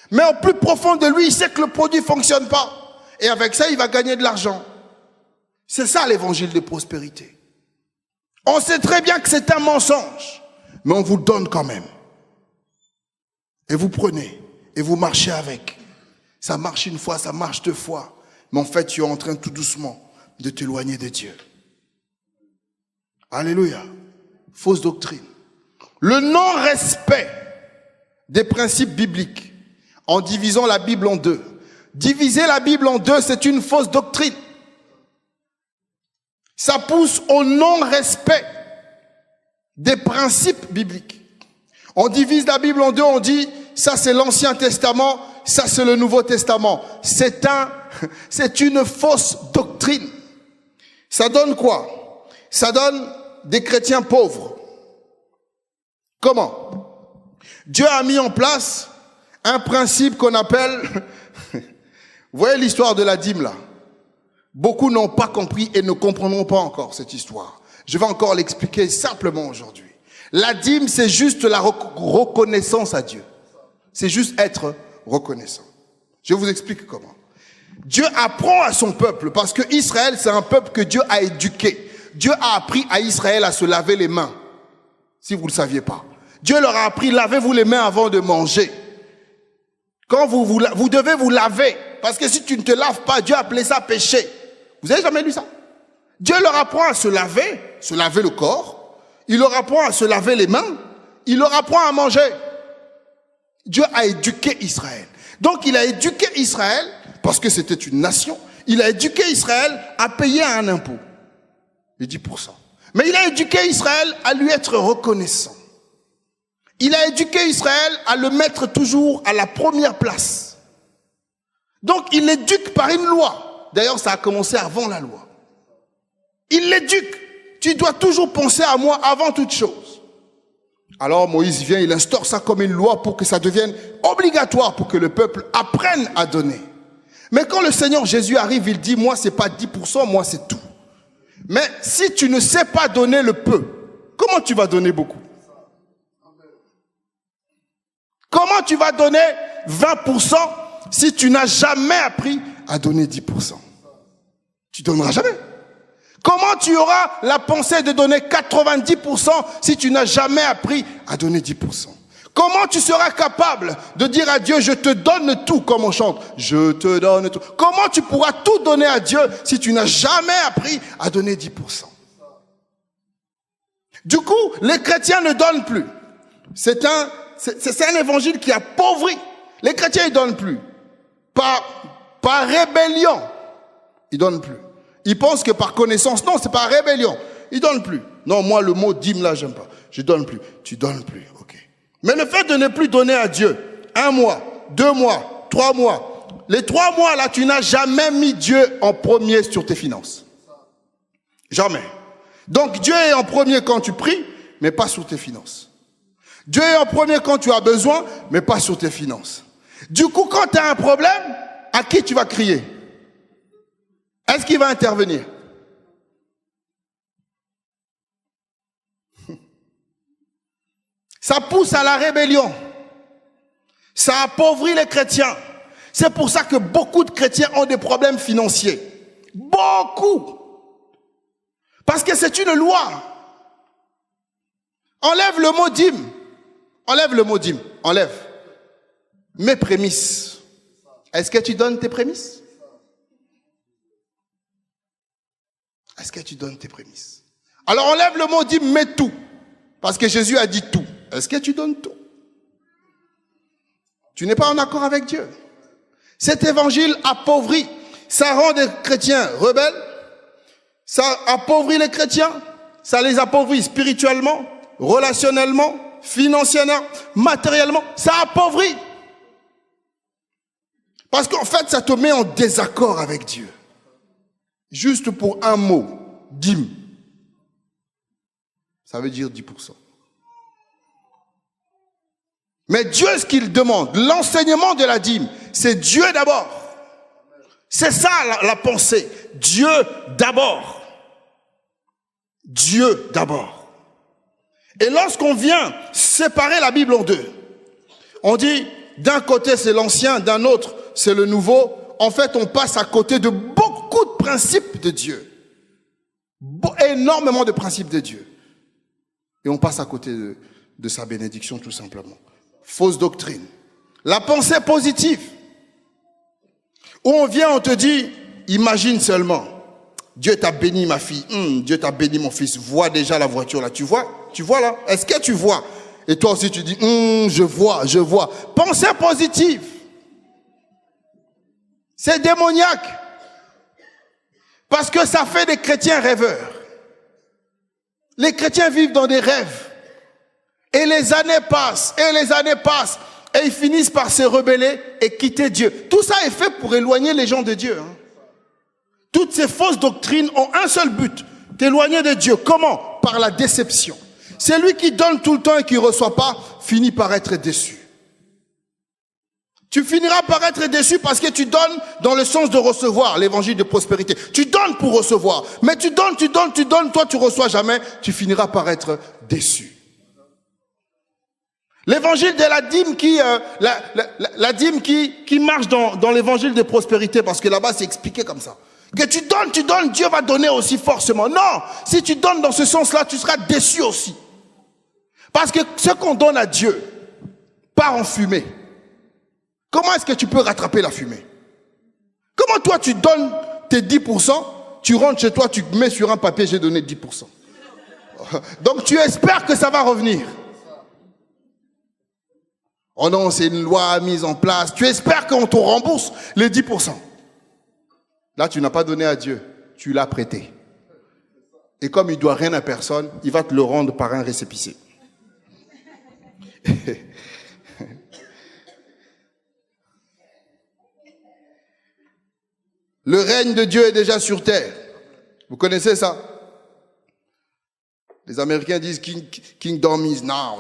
Mais au plus profond de lui, il sait que le produit ne fonctionne pas. Et avec ça, il va gagner de l'argent. C'est ça l'évangile de prospérité. On sait très bien que c'est un mensonge, mais on vous le donne quand même. Et vous prenez, et vous marchez avec. Ça marche une fois, ça marche deux fois. Mais en fait, tu es en train tout doucement de t'éloigner de Dieu. Alléluia. Fausse doctrine. Le non-respect des principes bibliques en divisant la Bible en deux. Diviser la Bible en deux, c'est une fausse doctrine. Ça pousse au non-respect des principes bibliques. On divise la Bible en deux, on dit, ça c'est l'Ancien Testament, ça c'est le Nouveau Testament. C'est une fausse doctrine. Ça donne quoi? Ça donne des chrétiens pauvres. Comment? Dieu a mis en place un principe qu'on appelle, vous voyez l'histoire de la dîme là? Beaucoup n'ont pas compris et ne comprendront pas encore cette histoire. Je vais encore l'expliquer simplement aujourd'hui. La dîme, c'est juste la reconnaissance à Dieu. C'est juste être reconnaissant. Je vous explique comment. Dieu apprend à son peuple, parce que Israël, c'est un peuple que Dieu a éduqué. Dieu a appris à Israël à se laver les mains, si vous ne le saviez pas. Dieu leur a appris, lavez-vous les mains avant de manger. Quand vous devez vous laver, parce que si tu ne te laves pas, Dieu a appelé ça péché. Vous avez jamais lu ça? Dieu leur apprend à se laver le corps. Il leur apprend à se laver les mains. Il leur apprend à manger. Dieu a éduqué Israël. Donc il a éduqué Israël, parce que c'était une nation, il a éduqué Israël à payer un impôt, les 10%. Mais il a éduqué Israël à lui être reconnaissant. Il a éduqué Israël à le mettre toujours à la première place. Donc il l'éduque par une loi. D'ailleurs, ça a commencé avant la loi. Il l'éduque. Tu dois toujours penser à moi avant toute chose. Alors Moïse vient, il instaure ça comme une loi pour que ça devienne obligatoire, pour que le peuple apprenne à donner. Mais quand le Seigneur Jésus arrive, il dit, moi c'est pas 10%, moi c'est tout. Mais si tu ne sais pas donner le peu, comment tu vas donner beaucoup? Comment tu vas donner 20% si tu n'as jamais appris à donner 10%? Tu donneras jamais. Comment tu auras la pensée de donner 90% si tu n'as jamais appris à donner 10%? Comment tu seras capable de dire à Dieu, je te donne tout, comme on chante, je te donne tout? Comment tu pourras tout donner à Dieu si tu n'as jamais appris à donner 10%? Du coup, les chrétiens ne donnent plus. C'est un évangile qui appauvrit. Les chrétiens, ils donnent plus. Par rébellion, ils donnent plus. Ils pensent que par connaissance, non, c'est par rébellion. Ils donnent plus. Non, moi, le mot dîme, là, j'aime pas. Je donne plus. Tu donnes plus, ok. Mais le fait de ne plus donner à Dieu, 1 mois, 2 mois, 3 mois, les 3 mois, là, tu n'as jamais mis Dieu en premier sur tes finances. Jamais. Donc, Dieu est en premier quand tu pries, mais pas sur tes finances. Dieu est en premier quand tu as besoin, mais pas sur tes finances. Du coup, quand tu as un problème, à qui tu vas crier? Est-ce qu'il va intervenir? Ça pousse à la rébellion. Ça appauvrit les chrétiens. C'est pour ça que beaucoup de chrétiens ont des problèmes financiers. Beaucoup. Parce que c'est une loi. Enlève le mot dîme. Enlève le mot dîme. Enlève. Mes prémices. Est-ce que tu donnes tes prémices? Est-ce que tu donnes tes prémices? Alors enlève le mot dîme, mets tout. Parce que Jésus a dit tout. Est-ce que tu donnes tout? Tu n'es pas en accord avec Dieu. Cet évangile appauvrit. Ça rend des chrétiens rebelles. Ça appauvrit les chrétiens. Ça les appauvrit spirituellement, relationnellement, financièrement, matériellement. Ça appauvrit. Parce qu'en fait, ça te met en désaccord avec Dieu. Juste pour un mot, dîme. Ça veut dire 10%. Mais Dieu, ce qu'il demande, l'enseignement de la dîme, c'est Dieu d'abord. C'est ça la pensée. Dieu d'abord. Dieu d'abord. Et lorsqu'on vient séparer la Bible en deux, on dit d'un côté c'est l'ancien, d'un autre c'est le nouveau. En fait, on passe à côté de beaucoup de principes de Dieu. Énormément de principes de Dieu. Et on passe à côté de sa bénédiction tout simplement. Fausse doctrine. La pensée positive. Où on vient, on te dit, imagine seulement, Dieu t'a béni ma fille, Dieu t'a béni mon fils, vois déjà la voiture là, tu vois là, est-ce que tu vois? Et toi aussi tu dis, je vois. Pensée positive. C'est démoniaque. Parce que ça fait des chrétiens rêveurs. Les chrétiens vivent dans des rêves. Et les années passent, et ils finissent par se rebeller et quitter Dieu. Tout ça est fait pour éloigner les gens de Dieu. Toutes ces fausses doctrines ont un seul but, t'éloigner de Dieu. Comment? Par la déception. Celui qui donne tout le temps et qui ne reçoit pas, finit par être déçu. Tu finiras par être déçu parce que tu donnes dans le sens de recevoir l'évangile de prospérité. Tu donnes pour recevoir. Mais tu donnes, toi tu reçois jamais, tu finiras par être déçu. L'évangile de la dîme la dîme qui marche dans l'évangile de prospérité, parce que là-bas c'est expliqué comme ça. Que tu donnes, Dieu va donner aussi forcément. Non, si tu donnes dans ce sens-là, tu seras déçu aussi. Parce que ce qu'on donne à Dieu part en fumée. Comment est-ce que tu peux rattraper la fumée? Comment toi tu donnes tes 10%, tu rentres chez toi, tu mets sur un papier, j'ai donné 10%. Donc tu espères que ça va revenir. Oh non, c'est une loi mise en place. Tu espères qu'on te rembourse les 10%. Là, tu n'as pas donné à Dieu, tu l'as prêté. Et comme il ne doit rien à personne, il va te le rendre par un récépissé. Le règne de Dieu est déjà sur terre. Vous connaissez ça? Les Américains disent Kingdom is now.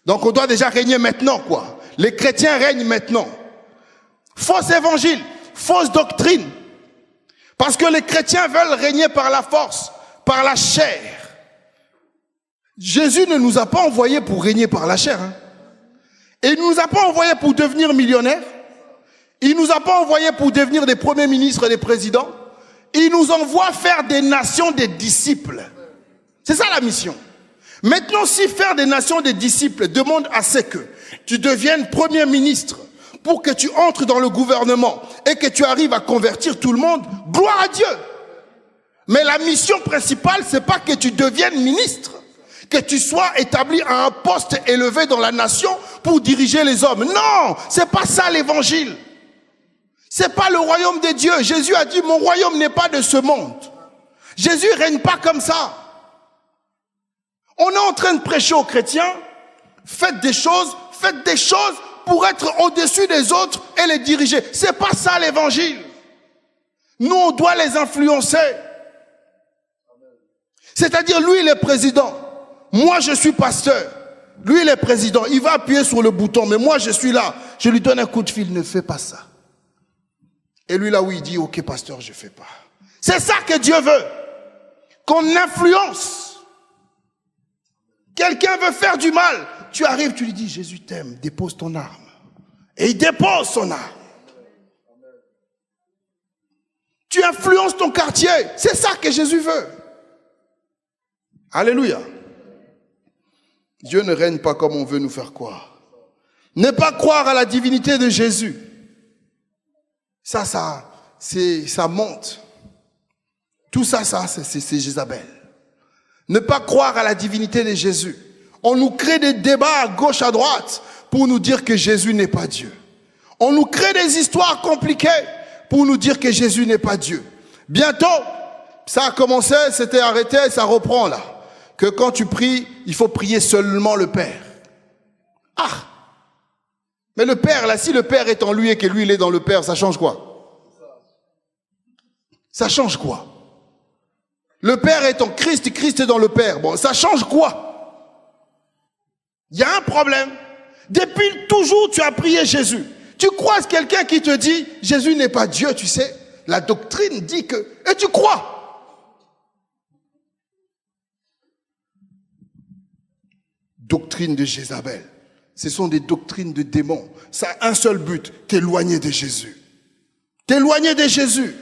Donc on doit déjà régner maintenant, quoi. Les chrétiens règnent maintenant. Faux évangile, fausse doctrine. Parce que les chrétiens veulent régner par la force, par la chair. Jésus ne nous a pas envoyés pour régner par la chair. Et il ne nous a pas envoyés pour devenir millionnaires. Il ne nous a pas envoyés pour devenir des premiers ministres et des présidents. Il nous envoie faire des nations des disciples. C'est ça la mission. Maintenant, si faire des nations des disciples demande à ce que tu deviennes premier ministre pour que tu entres dans le gouvernement et que tu arrives à convertir tout le monde, gloire à Dieu. Mais la mission principale, c'est pas que tu deviennes ministre, que tu sois établi à un poste élevé dans la nation pour diriger les hommes. Non, c'est pas ça l'évangile. C'est pas le royaume de Dieu. Jésus a dit, mon royaume n'est pas de ce monde. Jésus règne pas comme ça. On est en train de prêcher aux chrétiens, faites des choses pour être au-dessus des autres et les diriger. C'est pas ça l'évangile. Nous, on doit les influencer. C'est-à-dire, lui, il est président. Moi, je suis pasteur. Lui, il est président. Il va appuyer sur le bouton, mais moi, je suis là. Je lui donne un coup de fil, ne fais pas ça. Et lui, là où il dit, ok, pasteur, je fais pas. C'est ça que Dieu veut. Qu'on influence. Quelqu'un veut faire du mal. Tu arrives, tu lui dis, Jésus t'aime, dépose ton arme. Et il dépose son arme. Tu influences ton quartier. C'est ça que Jésus veut. Alléluia. Dieu ne règne pas comme on veut nous faire croire. Ne pas croire à la divinité de Jésus. Ça monte. Tout ça, c'est Jézabel. Ne pas croire à la divinité de Jésus. On nous crée des débats à gauche, à droite pour nous dire que Jésus n'est pas Dieu. On nous crée des histoires compliquées pour nous dire que Jésus n'est pas Dieu. Bientôt, ça a commencé, c'était arrêté, ça reprend là. Que quand tu pries, il faut prier seulement le Père. Ah! Mais le Père, là, si le Père est en lui et que lui, il est dans le Père, ça change quoi? Ça change quoi? Le Père est en Christ, Christ est dans le Père. Bon, ça change quoi? Il y a un problème. Depuis toujours, tu as prié Jésus. Tu croises quelqu'un qui te dit, Jésus n'est pas Dieu, tu sais. La doctrine dit que... Et tu crois. Doctrine de Jézabel. Ce sont des doctrines de démons. Ça a un seul but, t'éloigner de Jésus. T'éloigner de Jésus.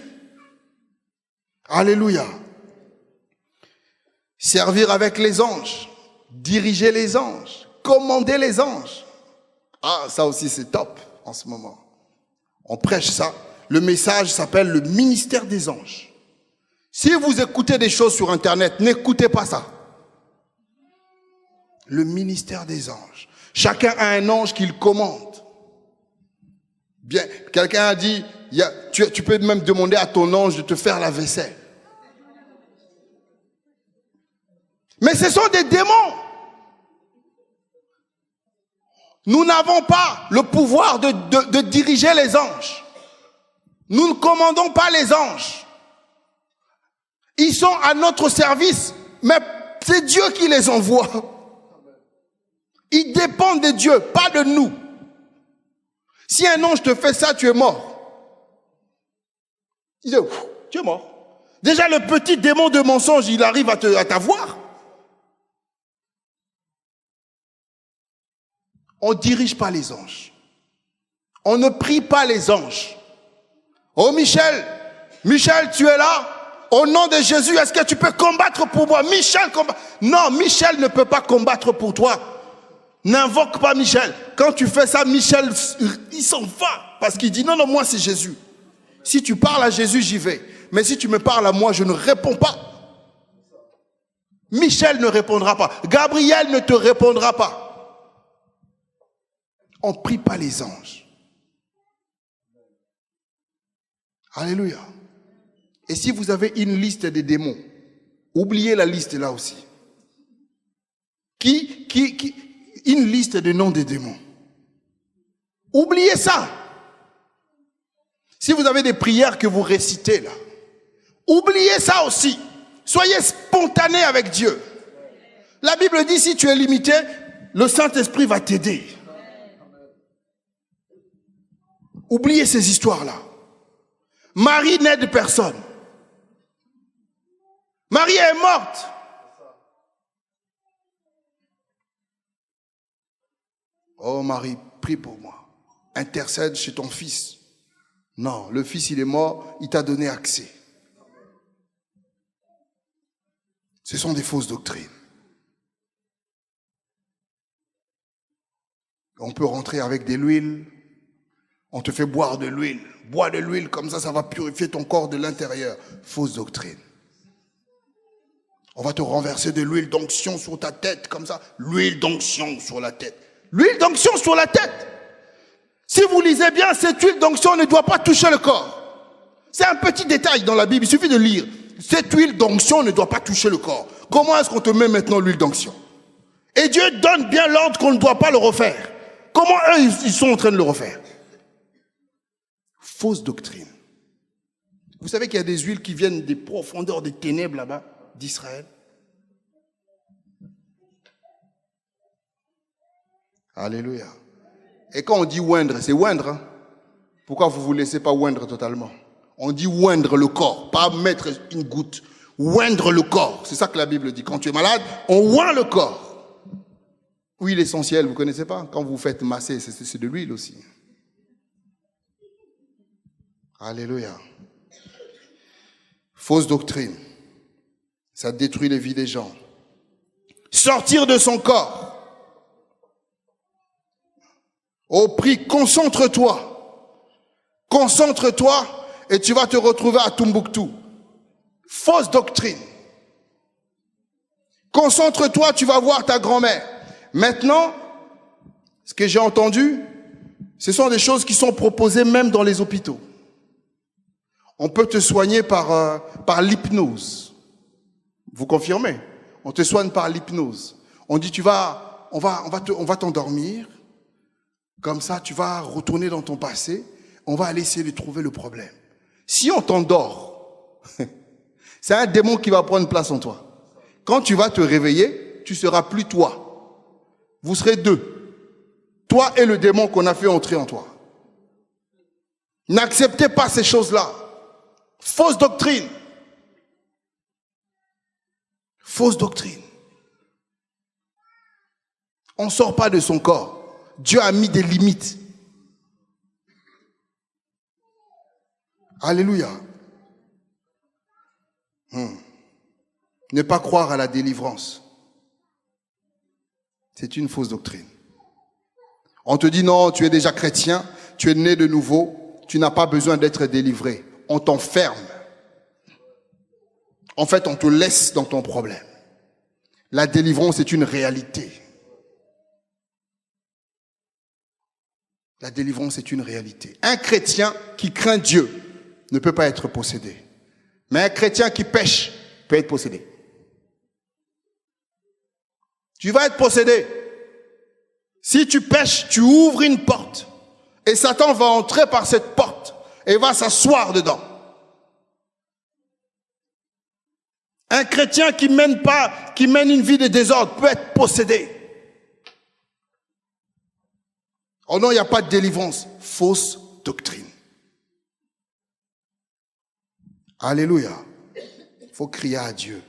Alléluia. Servir avec les anges, diriger les anges, commander les anges. Ah, ça aussi c'est top en ce moment. On prêche ça. Le message s'appelle le ministère des anges. Si vous écoutez des choses sur Internet, n'écoutez pas ça. Le ministère des anges. Chacun a un ange qu'il commande. Bien, quelqu'un a dit, tu peux même demander à ton ange de te faire la vaisselle. Mais ce sont des démons. Nous n'avons pas le pouvoir de diriger les anges. Nous ne commandons pas les anges. Ils sont à notre service, mais c'est Dieu qui les envoie. Ils dépendent de Dieu, pas de nous. Si un ange te fait ça, tu es mort. Il dit, tu es mort. Déjà, le petit démon de mensonge, il arrive à t'avoir. On ne dirige pas les anges. On ne prie pas les anges. Oh Michel, tu es là? Au nom de Jésus, est-ce que tu peux combattre pour moi? Michel, combat. Non, Michel ne peut pas combattre pour toi. N'invoque pas Michel. Quand tu fais ça, Michel, il s'en va. Parce qu'il dit, non, moi c'est Jésus. Si tu parles à Jésus, j'y vais. Mais si tu me parles à moi, je ne réponds pas. Michel ne répondra pas. Gabriel ne te répondra pas. On ne prie pas les anges. Alléluia. Et si vous avez une liste des démons, oubliez la liste là aussi. Une liste des noms des démons. Oubliez ça. Si vous avez des prières que vous récitez là, oubliez ça aussi. Soyez spontané avec Dieu. La Bible dit, si tu es limité, le Saint-Esprit va t'aider. Oubliez ces histoires-là. Marie n'aide personne. Marie est morte. Oh Marie, prie pour moi. Intercède chez ton fils. Non, le fils il est mort, il t'a donné accès. Ce sont des fausses doctrines. On peut rentrer avec de l'huile. On te fait boire de l'huile. Bois de l'huile, comme ça va purifier ton corps de l'intérieur. Fausse doctrine. On va te renverser de l'huile d'onction sur ta tête, comme ça. L'huile d'onction sur la tête. L'huile d'onction sur la tête. Si vous lisez bien, cette huile d'onction ne doit pas toucher le corps. C'est un petit détail dans la Bible, il suffit de lire. Cette huile d'onction ne doit pas toucher le corps. Comment est-ce qu'on te met maintenant l'huile d'onction? Et Dieu donne bien l'ordre qu'on ne doit pas le refaire. Comment eux, ils sont en train de le refaire? Fausse doctrine. Vous savez qu'il y a des huiles qui viennent des profondeurs des ténèbres là-bas, d'Israël. Alléluia. Et quand on dit oindre, c'est oindre. Hein? Pourquoi vous ne vous laissez pas oindre totalement? On dit oindre le corps, pas mettre une goutte. Oindre le corps. C'est ça que la Bible dit. Quand tu es malade, on oint le corps. Huile essentielle, vous ne connaissez pas? Quand vous faites masser, c'est de l'huile aussi. Alléluia. Fausse doctrine. Ça détruit les vies des gens. Sortir de son corps. Au prix, concentre-toi. Concentre-toi et tu vas te retrouver à Tombouctou. Fausse doctrine. Concentre-toi, tu vas voir ta grand-mère. Maintenant, ce que j'ai entendu, ce sont des choses qui sont proposées même dans les hôpitaux. On peut te soigner par l'hypnose. Vous confirmez? On te soigne par l'hypnose. On dit on va t'endormir. Comme ça, tu vas retourner dans ton passé. On va aller essayer de trouver le problème. Si on t'endort, c'est un démon qui va prendre place en toi. Quand tu vas te réveiller, tu seras plus toi. Vous serez deux. Toi et le démon qu'on a fait entrer en toi. N'acceptez pas ces choses-là. Fausse doctrine. Fausse doctrine. On ne sort pas de son corps. Dieu a mis des limites. Alléluia. Ne pas croire à la délivrance. C'est une fausse doctrine. On te dit non, tu es déjà chrétien, tu es né de nouveau, tu n'as pas besoin d'être délivré. On t'enferme. En fait, on te laisse dans ton problème. La délivrance est une réalité. La délivrance est une réalité. Un chrétien qui craint Dieu ne peut pas être possédé. Mais un chrétien qui pêche peut être possédé. Tu vas être possédé. Si tu pèches, tu ouvres une porte. Et Satan va entrer par cette porte et va s'asseoir dedans. Un chrétien qui mène une vie de désordre peut être possédé. Oh non, il n'y a pas de délivrance. Fausse doctrine. Alléluia. Il faut crier à Dieu.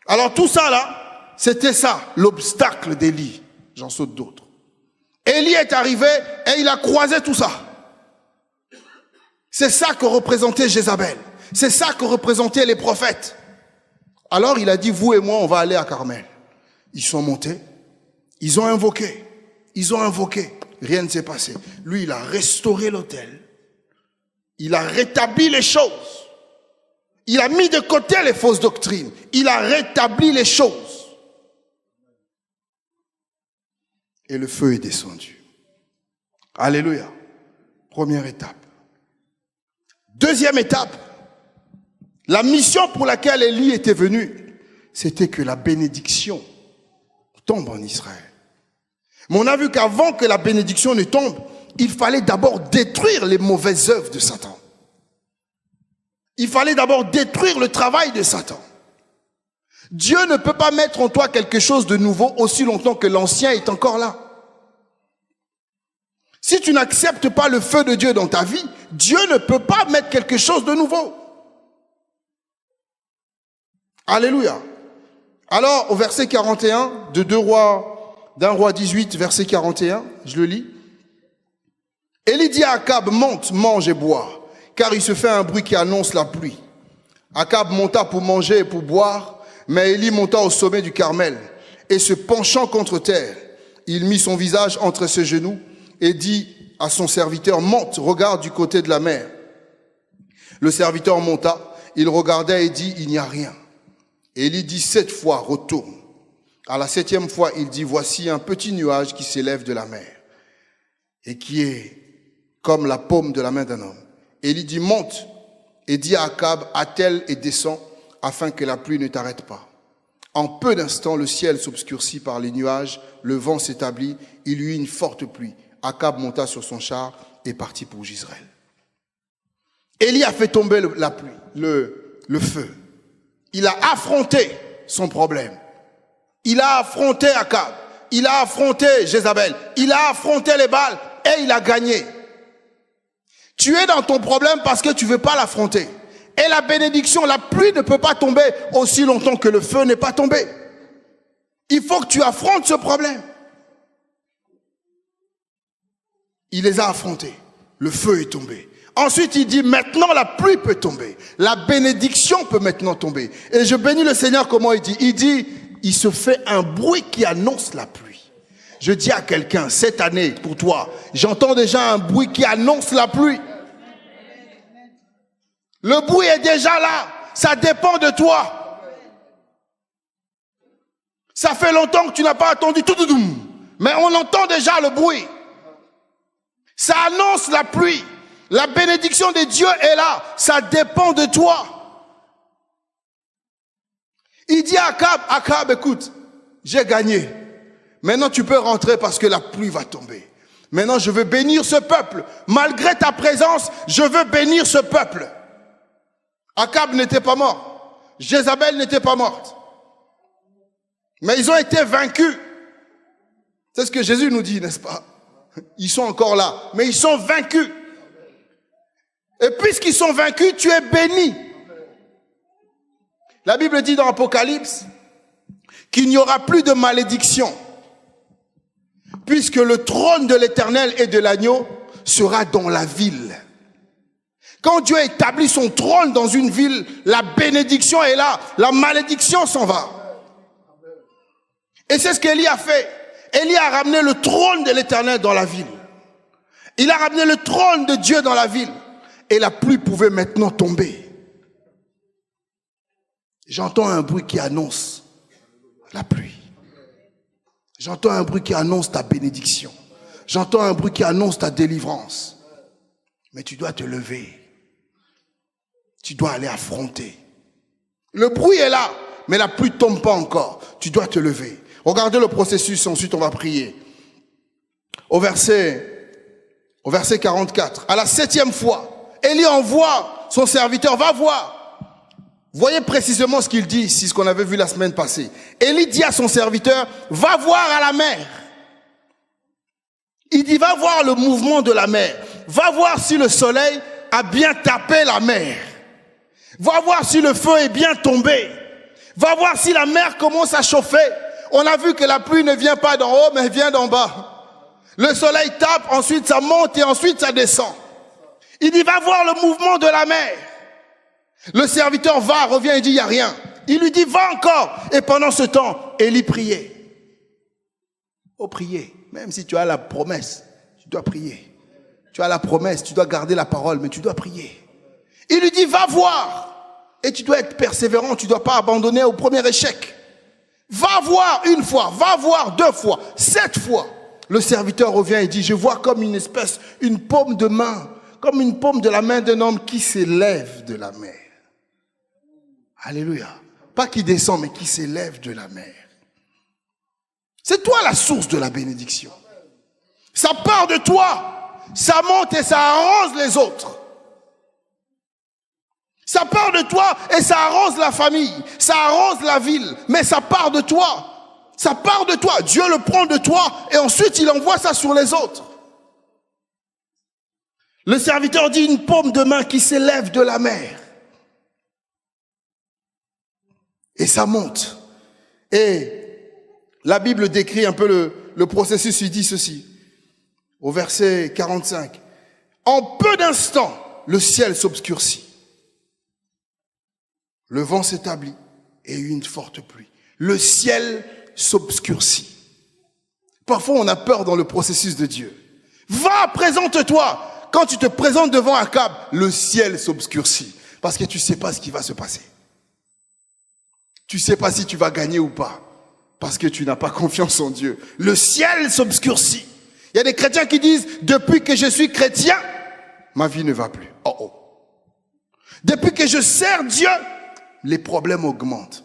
Alors tout ça là, c'était ça, l'obstacle d'Élie. J'en saute d'autres. Élie est arrivé et il a croisé tout ça. C'est ça que représentait Jézabel. C'est ça que représentaient les prophètes. Alors il a dit, vous et moi, on va aller à Carmel. Ils sont montés, ils ont invoqué. Rien ne s'est passé. Lui, il a restauré l'autel. Il a rétabli les choses. Il a mis de côté les fausses doctrines. Il a rétabli les choses. Et le feu est descendu. Alléluia. Première étape. Deuxième étape. La mission pour laquelle Élie était venu, c'était que la bénédiction tombe en Israël. Mais on a vu qu'avant que la bénédiction ne tombe, il fallait d'abord détruire les mauvaises œuvres de Satan. Il fallait d'abord détruire le travail de Satan. Dieu ne peut pas mettre en toi quelque chose de nouveau aussi longtemps que l'ancien est encore là. Si tu n'acceptes pas le feu de Dieu dans ta vie, Dieu ne peut pas mettre quelque chose de nouveau. Alléluia. Alors, au verset 41 de d'un roi 18, verset 41, je le lis. Élie dit à Akab, monte, mange et bois, car il se fait un bruit qui annonce la pluie. Akab monta pour manger et pour boire, mais Élie monta au sommet du Carmel, et se penchant contre terre, il mit son visage entre ses genoux et dit à son serviteur, monte, regarde du côté de la mer. Le serviteur monta, il regardait et dit, il n'y a rien. Élie dit 7 fois, retourne. À la 7e fois, il dit, voici un petit nuage qui s'élève de la mer et qui est comme la paume de la main d'un homme. Élie dit, monte et dit à Akab, attelle et descends afin que la pluie ne t'arrête pas. En peu d'instants, le ciel s'obscurcit par les nuages, le vent s'établit, il y eut une forte pluie. Akab monta sur son char et partit pour Jezreel. Élie a fait tomber la pluie, le feu. Il a affronté son problème. Il a affronté Akab. Il a affronté Jézabel. Il a affronté les Baals et il a gagné. Tu es dans ton problème parce que tu ne veux pas l'affronter. Et la bénédiction, la pluie ne peut pas tomber aussi longtemps que le feu n'est pas tombé. Il faut que tu affrontes ce problème. Il les a affrontés. Le feu est tombé. Ensuite, il dit, maintenant la pluie peut tomber. La bénédiction peut maintenant tomber. Et je bénis le Seigneur, comment il dit? Il dit, il se fait un bruit qui annonce la pluie. Je dis à quelqu'un, cette année, pour toi, j'entends déjà un bruit qui annonce la pluie. Le bruit est déjà là. Ça dépend de toi. Ça fait longtemps que tu n'as pas attendu tout, mais on entend déjà le bruit. Ça annonce la pluie. La bénédiction de Dieu est là. Ça dépend de toi. Il dit à Akab, Akab, écoute, j'ai gagné. Maintenant, tu peux rentrer parce que la pluie va tomber. Maintenant, je veux bénir ce peuple. Malgré ta présence, je veux bénir ce peuple. Akab n'était pas mort. Jézabel n'était pas morte. Mais ils ont été vaincus. C'est ce que Jésus nous dit, n'est-ce pas? Ils sont encore là, mais ils sont vaincus. Et puisqu'ils sont vaincus, tu es béni. La Bible dit dans Apocalypse qu'il n'y aura plus de malédiction, puisque le trône de l'Éternel et de l'agneau sera dans la ville. Quand Dieu établit son trône dans une ville, la bénédiction est là, la malédiction s'en va. Et c'est ce qu'Élie a fait. Élie a ramené le trône de l'Éternel dans la ville. Il a ramené le trône de Dieu dans la ville. Et la pluie pouvait maintenant tomber. J'entends un bruit qui annonce la pluie. J'entends un bruit qui annonce ta bénédiction. J'entends un bruit qui annonce ta délivrance. Mais tu dois te lever. Tu dois aller affronter. Le bruit est là, mais la pluie ne tombe pas encore. Tu dois te lever. Regardez le processus, ensuite on va prier. au verset 44. À la 7e fois, Élie envoie son serviteur, va voir. Voyez précisément ce qu'il dit ici, ce qu'on avait vu la semaine passée. Élie dit à son serviteur, va voir à la mer. Il dit, va voir le mouvement de la mer. Va voir si le soleil a bien tapé la mer. Va voir si le feu est bien tombé. Va voir si la mer commence à chauffer. On a vu que la pluie ne vient pas d'en haut, mais elle vient d'en bas. Le soleil tape, ensuite ça monte et ensuite ça descend. Il dit, va voir le mouvement de la mer. Le serviteur va, revient et dit, il n'y a rien. Il lui dit, va encore. Et pendant ce temps, Élie priait. Oh, prier. Même si tu as la promesse, tu dois prier. Tu as la promesse, tu dois garder la parole, mais tu dois prier. Il lui dit, va voir. Et tu dois être persévérant, tu ne dois pas abandonner au premier échec. Va voir une fois, va voir 2 fois, 7 fois. Le serviteur revient et dit, je vois comme une paume de main, comme une paume de la main d'un homme qui s'élève de la mer. Alléluia. Pas qui descend, mais qui s'élève de la mer. C'est toi la source de la bénédiction. Ça part de toi, ça monte et ça arrose les autres. Ça part de toi et ça arrose la famille, ça arrose la ville, mais ça part de toi. Ça part de toi. Dieu le prend de toi et ensuite il envoie ça sur les autres. Le serviteur dit une paume de main qui s'élève de la mer. Et ça monte. Et la Bible décrit un peu le processus. Il dit ceci, au verset 45. En peu d'instants, le ciel s'obscurcit. Le vent s'établit et il y a eu une forte pluie. Le ciel s'obscurcit. Parfois, on a peur dans le processus de Dieu. Va, présente-toi. Quand tu te présentes devant Akab, le ciel s'obscurcit. Parce que tu ne sais pas ce qui va se passer. Tu ne sais pas si tu vas gagner ou pas. Parce que tu n'as pas confiance en Dieu. Le ciel s'obscurcit. Il y a des chrétiens qui disent, depuis que je suis chrétien, ma vie ne va plus. Oh oh. Depuis que je sers Dieu, les problèmes augmentent.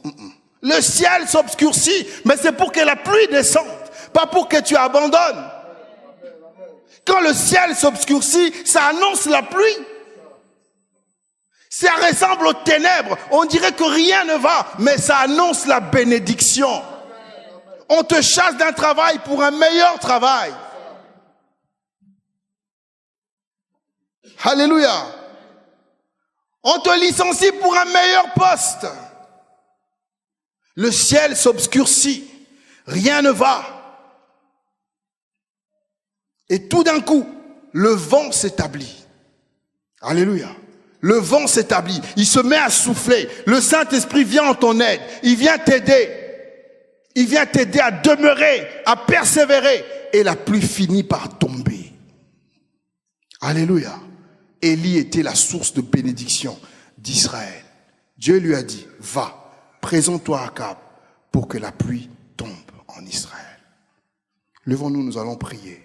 Le ciel s'obscurcit, mais c'est pour que la pluie descende, pas pour que tu abandonnes. Quand le ciel s'obscurcit, ça annonce la pluie. Ça ressemble aux ténèbres. On dirait que rien ne va, mais ça annonce la bénédiction. On te chasse d'un travail pour un meilleur travail. Alléluia. On te licencie pour un meilleur poste. Le ciel s'obscurcit. Rien ne va. Et tout d'un coup, le vent s'établit. Alléluia. Le vent s'établit. Il se met à souffler. Le Saint-Esprit vient en ton aide. Il vient t'aider. Il vient t'aider à demeurer, à persévérer. Et la pluie finit par tomber. Alléluia. Élie était la source de bénédiction d'Israël. Dieu lui a dit, va, présente-toi à Akab pour que la pluie tombe en Israël. Levons-nous, nous allons prier.